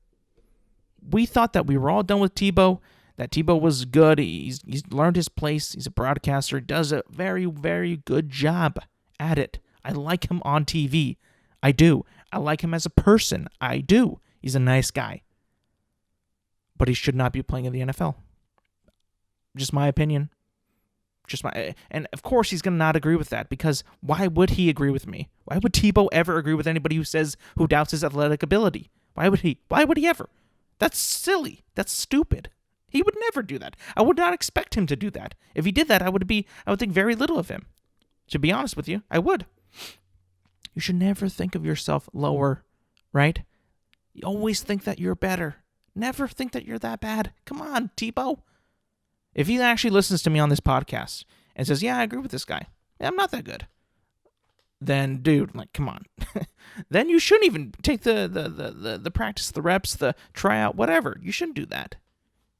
S1: We thought that we were all done with Tebow, that Tebow was good. He's learned his place. He's a broadcaster. Does a very, very good job at it. I like him on TV. I do. I like him as a person. I do. He's a nice guy. But he should not be playing in the NFL. Just my opinion. And of course he's going to not agree with that, because why would he agree with me? Why would Tebow ever agree with anybody who doubts his athletic ability? Why would he? Why would he ever? That's silly. That's stupid. He would never do that. I would not expect him to do that. If he did that, I would think very little of him. To be honest with you, I would. You should never think of yourself lower, right? You always think that you're better. Never think that you're that bad. Come on, Tebow. If he actually listens to me on this podcast and says, yeah, I agree with this guy, I'm not that good, then, dude, come on. Then you shouldn't even take the practice, the reps, the tryout, whatever. You shouldn't do that.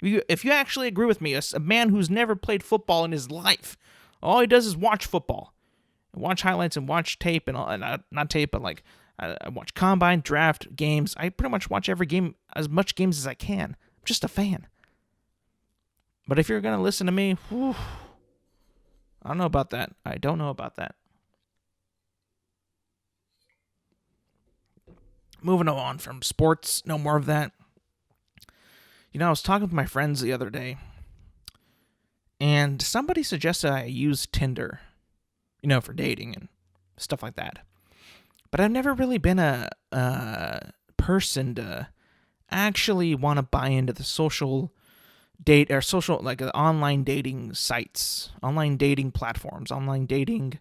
S1: If you actually agree with me, a man who's never played football in his life, all he does is watch football, watch highlights and watch tape, and not tape, but I watch combine, draft, games. I pretty much watch every game, as much games as I can. I'm just a fan. But if you're going to listen to me, whew, I don't know about that. I don't know about that. Moving on from sports, no more of that. I was talking with my friends the other day, and somebody suggested I use Tinder, for dating and stuff like that. But I've never really been a person to actually want to buy into the social date or social, online dating sites, online dating platforms, online dating,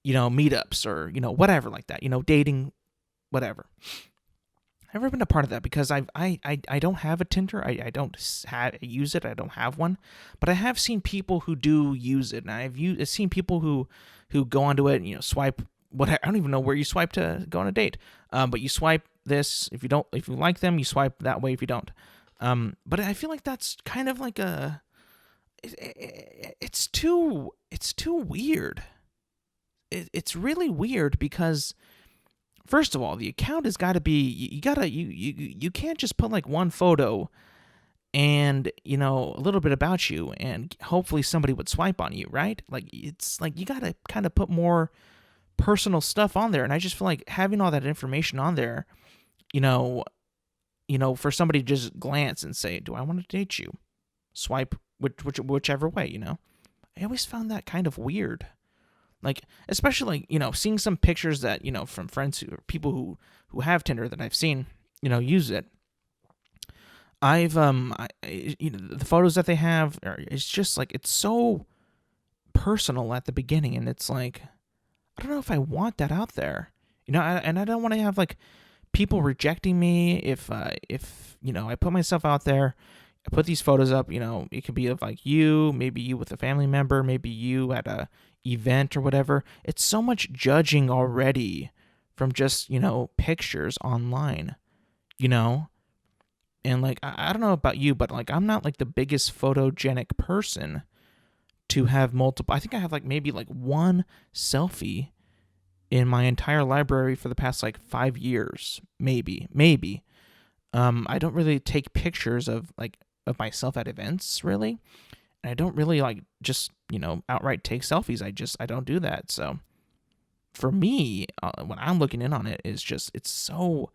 S1: meetups or, whatever like that, dating, whatever. I've never been a part of that because I don't have a Tinder. I don't use it. I don't have one, but I have seen people who do use it, and I've seen people who go onto it and, swipe. I don't even know where you swipe to go on a date. But you swipe this if you like them, you swipe that way if you don't. But I feel like that's kind of like it's too weird. It's really weird because, first of all, the account has got to be, you can't just put one photo and, a little bit about you and hopefully somebody would swipe on you, right? It's you got to kind of put more personal stuff on there. And I just feel like having all that information on there, for somebody to just glance and say, do I want to date you? Swipe whichever way, I always found that kind of weird. Especially, seeing some pictures that, from friends people who have Tinder that I've seen, use it. The photos that they have it's just like it's so personal at the beginning, and it's like I don't know if I want that out there, and I don't want to have like people rejecting me if I put myself out there. I put these photos up, it could be of like you, maybe you with a family member, maybe you at a event or whatever. It's so much judging already from just, pictures online, you know? And like, I don't know about you, but like, I'm not like the biggest photogenic person to have multiple. I think I have like maybe like one selfie in my entire library for the past like 5 years, maybe. I don't really take pictures of myself at events, really. And I don't really like just, outright take selfies. I don't do that. So for me, when I'm looking in on it, is just, it's so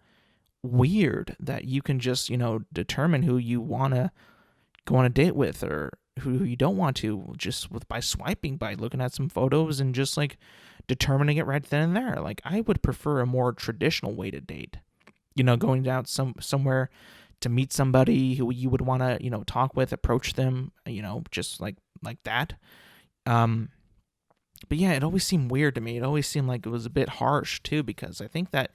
S1: weird that you can just, determine who you want to go on a date with or who you don't want to just by swiping, by looking at some photos and just like determining it right then and there. Like I would prefer a more traditional way to date, going out somewhere to meet somebody who you would want to, talk with, approach them, just like that. But yeah, it always seemed weird to me. It always seemed like it was a bit harsh too, because I think that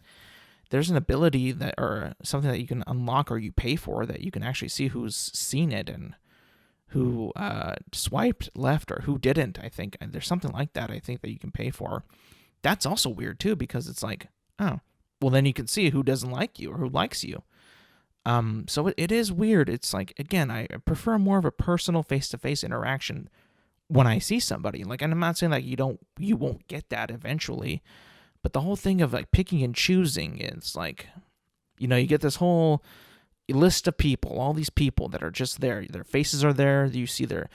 S1: there's an ability that, or something that you can unlock or you pay for, that you can actually see who's seen it and who swiped left or who didn't. I think there's something like that, I think, that you can pay for. That's also weird too, because it's like, oh, well, then you can see who doesn't like you or who likes you. So it is weird. It's like, again, I prefer more of a personal face-to-face interaction when I see somebody. Like, and I'm not saying like you won't get that eventually, but the whole thing of like picking and choosing is like, you get this whole list of people, all these people that are just there. Their faces are there. You see their,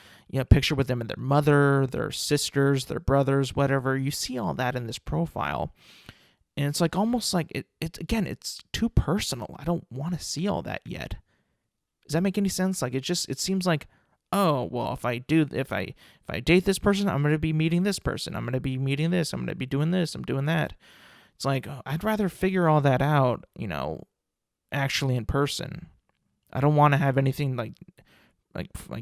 S1: picture with them and their mother, their sisters, their brothers, whatever. You see all that in this profile. And it's like almost like it's too personal. I don't want to see all that yet. Does that make any sense? Like it seems like, oh, well, if I date this person, I'm going to be meeting this person. I'm going to be meeting this. I'm going to be doing this. I'm doing that. It's like, I'd rather figure all that out, actually in person. I don't want to have anything like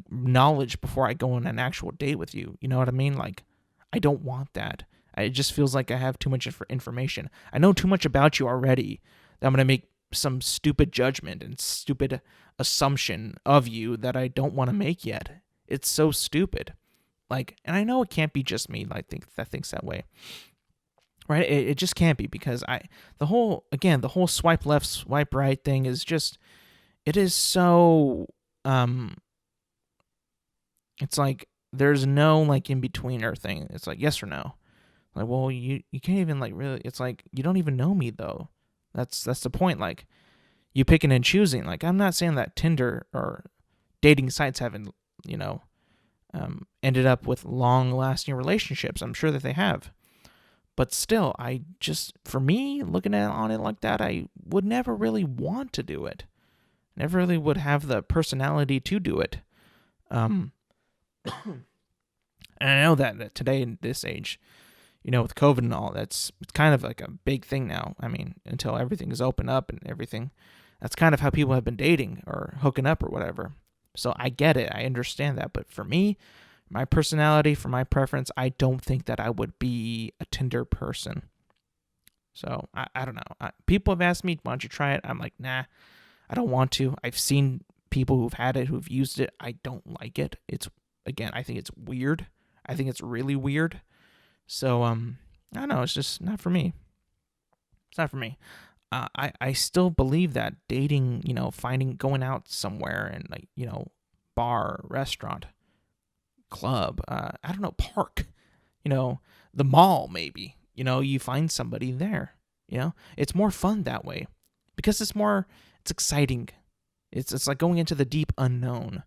S1: knowledge before I go on an actual date with you. You know what I mean? Like, I don't want that. It just feels like I have too much information. I know too much about you already that I'm going to make some stupid judgment and stupid assumption of you that I don't want to make yet. It's so stupid. Like, and I know it can't be just me that thinks that way. Right? It just can't be, because the whole swipe left, swipe right thing is just, it is so, it's like, there's no like in betweener thing. It's like yes or no. Like, well, you can't even like really, it's like, you don't even know me though. That's the point. Like, you picking and choosing. Like, I'm not saying that Tinder or dating sites haven't, ended up with long-lasting relationships. I'm sure that they have. But still, for me, looking on it like that, I would never really want to do it. Never really would have the personality to do it. And I know that today in this age, with COVID and all, it's kind of like a big thing now. I mean, until everything is open up and everything, that's kind of how people have been dating or hooking up or whatever. So I get it. I understand that. But for me, my personality, for my preference, I don't think that I would be a Tinder person. So I don't know. People have asked me, why don't you try it? I'm like, nah, I don't want to. I've seen people who've had it, who've used it. I don't like it. I think it's weird. I think it's really weird. So, I don't know, it's just not for me. It's not for me. I still believe that dating, going out somewhere and like, bar, restaurant, club, I don't know, park, the mall maybe, you find somebody there, it's more fun that way because it's exciting. It's like going into the deep unknown.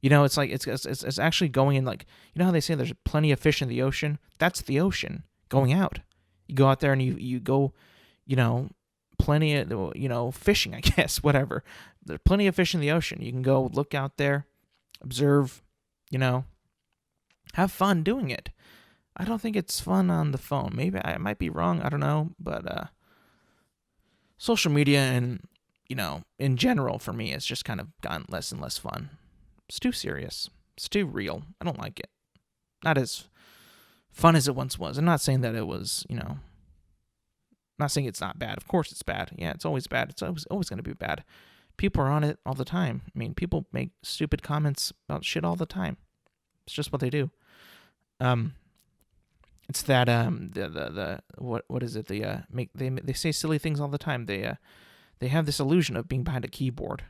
S1: It's like it's actually going in, like, how they say there's plenty of fish in the ocean? That's the ocean going out. You go out there and you go, plenty of, fishing, I guess, whatever. There's plenty of fish in the ocean. You can go look out there, observe, have fun doing it. I don't think it's fun on the phone. Maybe I might be wrong. I don't know. But social media and in general for me, it's just kind of gotten less and less fun. It's too serious. It's too real. I don't like it. Not as fun as it once was. I'm not saying that it was, I'm not saying it's not bad. Of course it's bad. Yeah, it's always bad. It's always going to be bad. People are on it all the time. I mean, people make stupid comments about shit all the time. It's just what they do. It's that what is it? They say silly things all the time. They have this illusion of being behind a keyboard.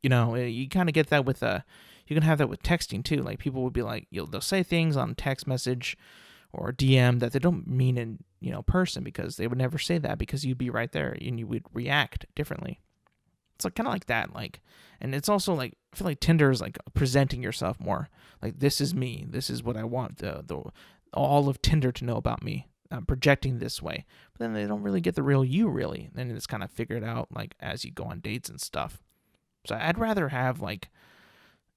S1: You kind of get that with you can have that with texting too. Like people would be like, they'll say things on text message or DM that they don't mean in person, because they would never say that, because you'd be right there and you would react differently. It's like kind of like that, and it's also like, I feel like Tinder is like presenting yourself more. Like, this is me. This is what I want all of Tinder to know about me. I'm projecting this way, but then they don't really get the real you, really. Then it's kind of figured out like as you go on dates and stuff. So I'd rather have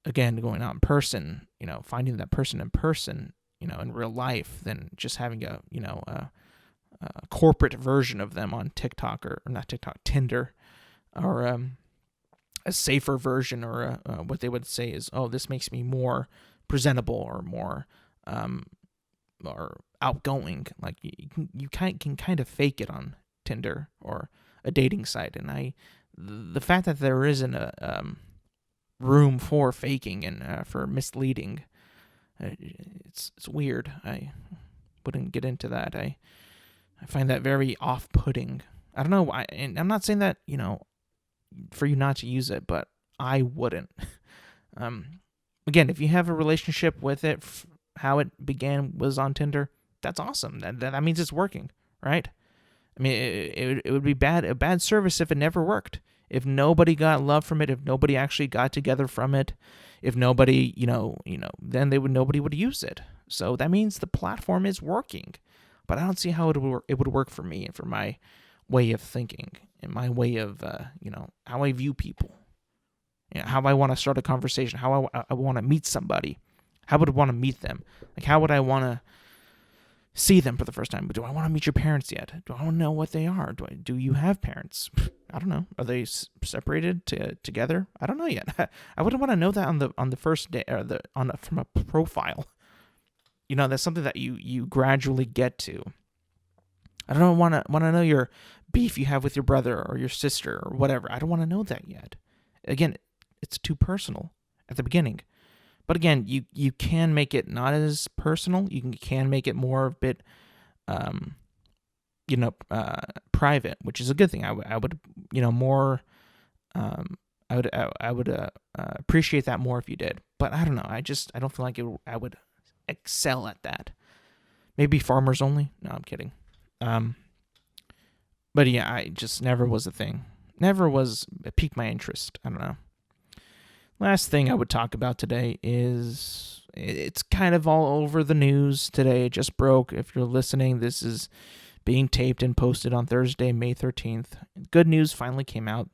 S1: again, going out in person, finding that person in person, in real life, than just having a corporate version of them on TikTok or not TikTok, Tinder. Or a safer version, or what they would say is, oh, this makes me more presentable or more or outgoing. Like you can kind of fake it on Tinder or a dating site, and the fact that there isn't a room for faking and for misleading, it's weird. I wouldn't get into that. I find that very off-putting. I don't know. And I'm not saying that for you not to use it, but I wouldn't. Again, if you have a relationship with it, how it began was on Tinder, that's awesome. That means it's working, right? I mean, it would be a bad service if it never worked. If nobody got love from it, if nobody actually got together from it, if nobody, then nobody would use it. So that means the platform is working. But I don't see how it would work for me and for my way of thinking and my way of, how I view people. How I want to start a conversation, how I want to meet somebody. How would I want to meet them? Like, how would I want to see them for the first time? Do I want to meet your parents yet? Do I want to know what they are? Do you have parents? I don't know. Are they separated together? I don't know yet. I wouldn't want to know that on the first day, or from a profile. That's something that you gradually get to. I don't want to know your beef you have with your brother or your sister or whatever. I don't want to know that yet. Again, it's too personal at the beginning. But again, you can make it not as personal. You can make it more a bit, private, which is a good thing. I would more. I would appreciate that more if you did. But I don't know. I don't feel like I would excel at that. Maybe farmers only. No, I'm kidding. But yeah, I just never was a thing. Never was. It piqued my interest. I don't know. Last thing I would talk about today is, it's kind of all over the news today. It just broke. If you're listening, this is being taped and posted on Thursday, May 13th. Good news finally came out.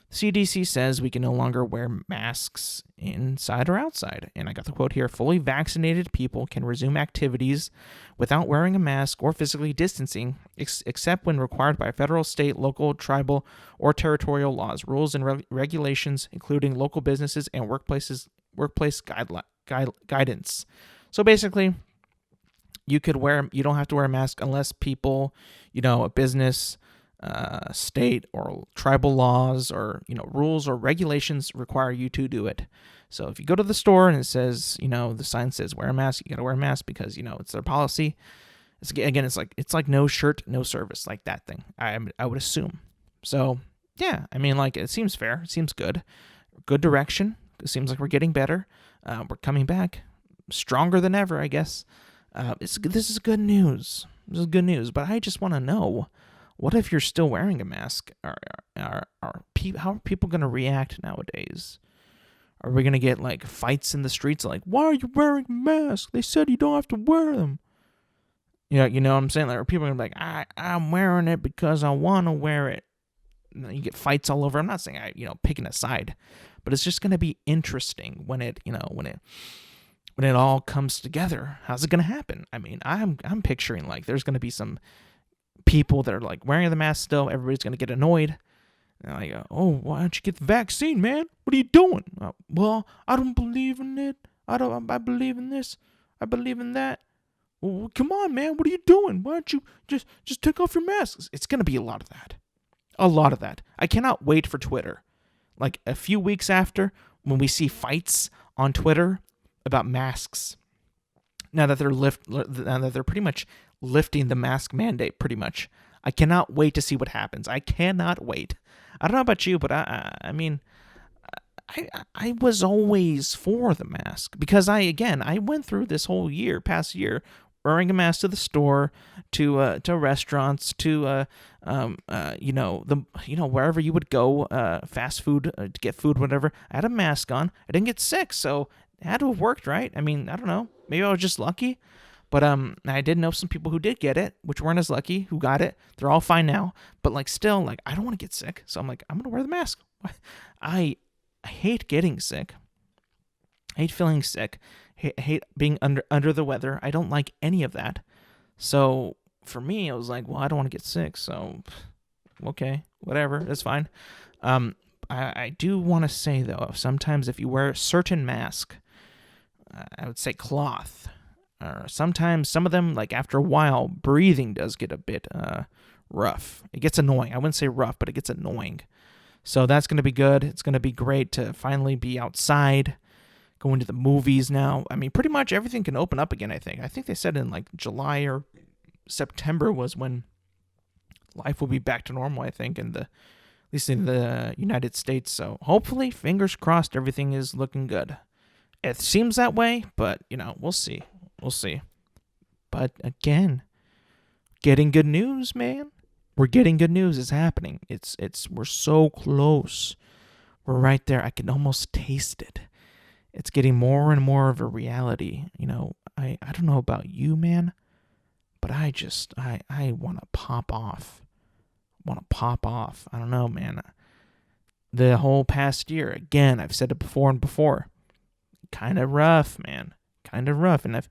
S1: The CDC says we can no longer wear masks inside or outside. And I got the quote here: fully vaccinated people can resume activities without wearing a mask or physically distancing, except when required by federal, state, local, tribal, or territorial laws, rules, and regulations, including local businesses and workplace guidance. So basically, you don't have to wear a mask unless people, a business, state or tribal laws or rules or regulations require you to do it. So if you go to the store and it says, the sign says wear a mask, you got to wear a mask because it's their policy. It's like no shirt, no service, like that thing. I would assume. So yeah, it seems fair. It seems good direction. It seems like we're getting better. We're coming back stronger than ever, I guess. This is good news. This is good news. But I just want to know, what if you're still wearing a mask? How are people going to react nowadays? Are we going to get like fights in the streets like, why are you wearing a mask? They said you don't have to wear them. You know what I'm saying? Like, people are going to be like, I'm wearing it because I want to wear it. And then you get fights all over. I'm not saying picking a side, but it's just going to be interesting when it all comes together. How's it going to happen? I'm picturing like there's going to be some people that are like wearing the mask still. Everybody's going to get annoyed. And I go, oh, why don't you get the vaccine, man? What are you doing? Well, I don't believe in it. I believe in this. I believe in that. Well, come on, man. What are you doing? Why don't you just take off your masks? It's going to be a lot of that. A lot of that. I cannot wait for Twitter. Like a few weeks after, when we see fights on Twitter about masks, now that they're pretty much lifting the mask mandate, pretty much, I cannot wait to see what happens. I cannot wait. I don't know about you, but I mean, I was always for the mask because I went through this whole past year, wearing a mask to the store, to restaurants, to wherever you would go, fast food to get food, whatever. I had a mask on. I didn't get sick, so it had to have worked, right? I mean, I don't know. Maybe I was just lucky, but I did know some people who did get it, which weren't as lucky, who got it. They're all fine now, but like still, like I don't want to get sick, so I'm like I'm gonna wear the mask. I hate getting sick. I hate feeling sick. I hate being under the weather. I don't like any of that. So for me, I was like, well, I don't want to get sick. So, okay, whatever. That's fine. I do want to say, though, sometimes if you wear a certain mask, I would say cloth, or sometimes some of them, like after a while, breathing does get a bit rough. It gets annoying. I wouldn't say rough, but it gets annoying. So that's going to be good. It's going to be great to finally be outside, going to the movies now. I mean, pretty much everything can open up again, I think. I think they said in like July or September was when life will be back to normal, I think, at least in the United States. So hopefully, fingers crossed, everything is looking good. It seems that way, but, we'll see. We'll see. But again, getting good news, man. We're getting good news. It's happening. We're so close. We're right there. I can almost taste it. It's getting more and more of a reality. I don't know about you, man, but I want to pop off. I don't know, man. The whole past year, again, I've said it before and before. Kind of rough, man. Kind of rough. And if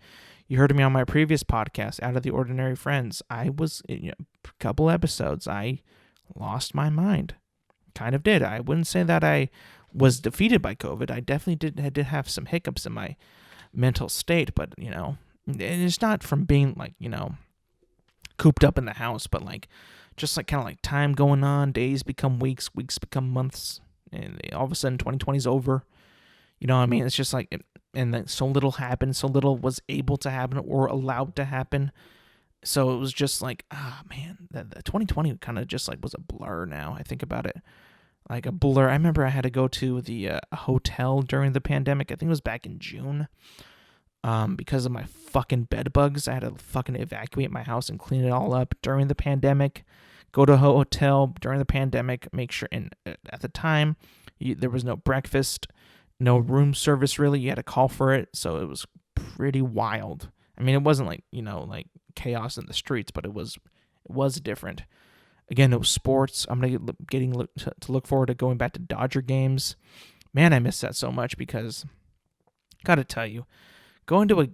S1: you heard me on my previous podcast, Out of the Ordinary Friends, I was, a couple episodes, I lost my mind. Kind of did. I wouldn't say that I was defeated by COVID. I definitely did have some hiccups in my mental state, but, it's not from being, like, cooped up in the house, but, like, just, like, kind of like time going on, days become weeks, weeks become months, and all of a sudden 2020 is over. You know what I mean? It's just like, and then so little happened, so little was able to happen or allowed to happen. So it was just like, man, the 2020 kind of just like was a blur now. I think about it. Like a blur. I remember I had to go to the hotel during the pandemic. I think it was back in June. Because of my fucking bed bugs, I had to fucking evacuate my house and clean it all up during the pandemic. Go to a hotel during the pandemic. Make sure, and at the time, there was no breakfast, no room service really. You had to call for it, so it was pretty wild. I mean, it wasn't like like chaos in the streets, but it was different. Again, it was sports. I'm getting to look forward to going back to Dodger games. Man, I miss that so much because, gotta tell you, going to a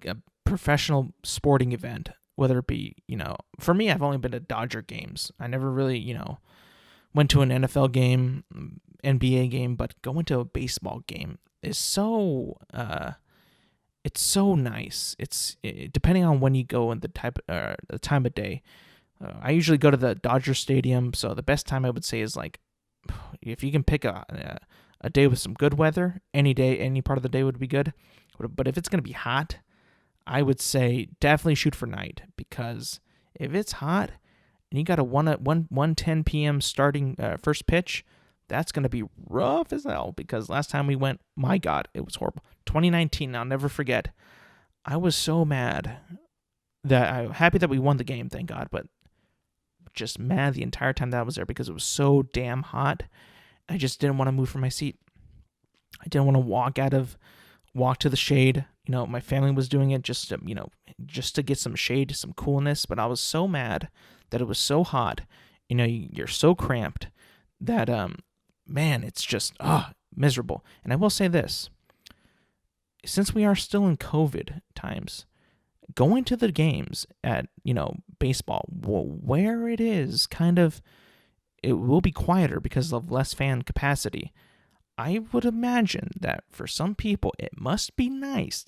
S1: professional sporting event, whether it be, for me, I've only been to Dodger games. I never really, went to an NFL game, NBA game, but going to a baseball game is so, it's so nice. Depending on when you go and the time of day. I usually go to the Dodger Stadium, so the best time I would say is like, if you can pick a day with some good weather, any day, any part of the day would be good. But if it's going to be hot, I would say definitely shoot for night, because if it's hot and you got a 1:10 p.m. starting first pitch, that's going to be rough as hell, because last time we went, my God, it was horrible. 2019, I'll never forget. I was so mad that I'm happy that we won the game, thank God, but just mad the entire time that I was there because it was so damn hot. I just didn't want to move from my seat. I didn't want to walk to the shade. My family was doing it just to get some shade, some coolness, but I was so mad that it was so hot. You're so cramped that, man, it's just, miserable. And I will say this, since we are still in COVID times, going to the games at, baseball, where it is kind of, it will be quieter because of less fan capacity. I would imagine that for some people, it must be nice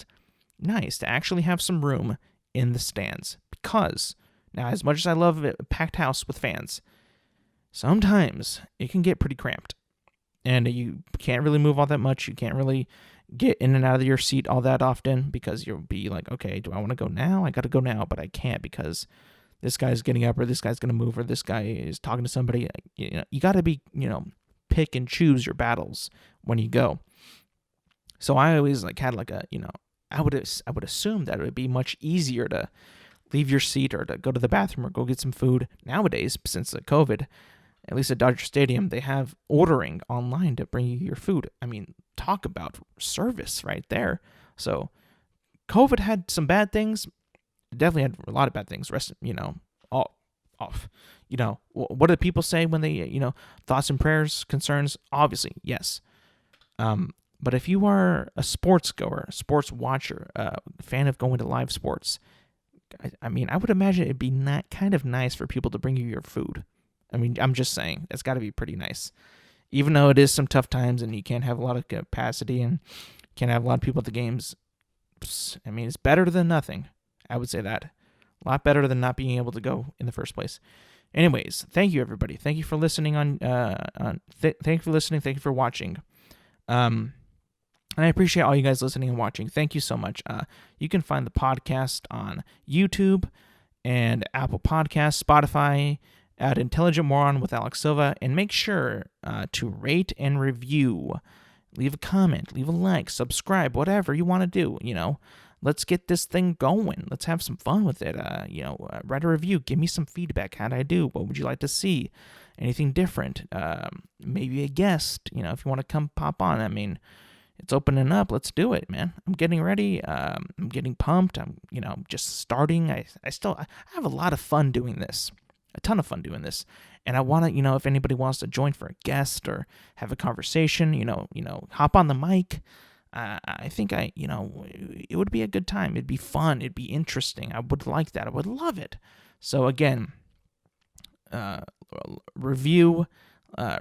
S1: to actually have some room in the stands. Because, now, as much as I love a packed house with fans, sometimes it can get pretty cramped. And you can't really move all that much. You can't really get in and out of your seat all that often because you'll be like, okay, do I want to go now? I got to go now, but I can't because this guy's getting up or this guy's going to move or this guy is talking to somebody. You got to be, pick and choose your battles when you go. So I always had I would assume that it would be much easier to leave your seat or to go to the bathroom or go get some food. Nowadays, since the COVID, at least at Dodger Stadium, they have ordering online to bring you your food. I mean, talk about service right there. So COVID had some bad things. It definitely had a lot of bad things. All off. What do people say when they, thoughts and prayers, concerns? Obviously, yes. But if you are a sports goer, a sports watcher, a fan of going to live sports, I would imagine it'd be kind of nice for people to bring you your food. I'm just saying, it's got to be pretty nice. Even though it is some tough times and you can't have a lot of capacity and can't have a lot of people at the games, it's better than nothing. I would say that. A lot better than not being able to go in the first place. Anyways, thank you, everybody. Thank you for listening thank you for listening. Thank you for watching. And I appreciate all you guys listening and watching. Thank you so much. You can find the podcast on YouTube and Apple Podcasts, Spotify, at Intelligent Moron with Alex Silva, and make sure to rate and review. Leave a comment, leave a like, subscribe, whatever you want to do. Let's get this thing going. Let's have some fun with it. Write a review. Give me some feedback. How'd I do? What would you like to see? Anything different? Maybe a guest. If you want to come pop on. It's opening up. Let's do it, man. I'm getting ready. I'm getting pumped. I'm, just starting. I have a lot of fun doing this. A ton of fun doing this. And I want to, if anybody wants to join for a guest or have a conversation, hop on the mic. I think it would be a good time. It'd be fun. It'd be interesting. I would like that. I would love it. So again, review,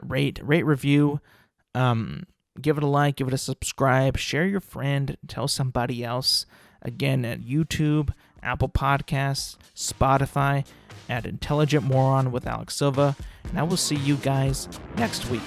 S1: rate, review, give it a like, give it a subscribe, share your friend, tell somebody else. Again, at YouTube, Apple Podcasts, Spotify, at Intelligent Moron with Alex Silva. And I will see you guys next week.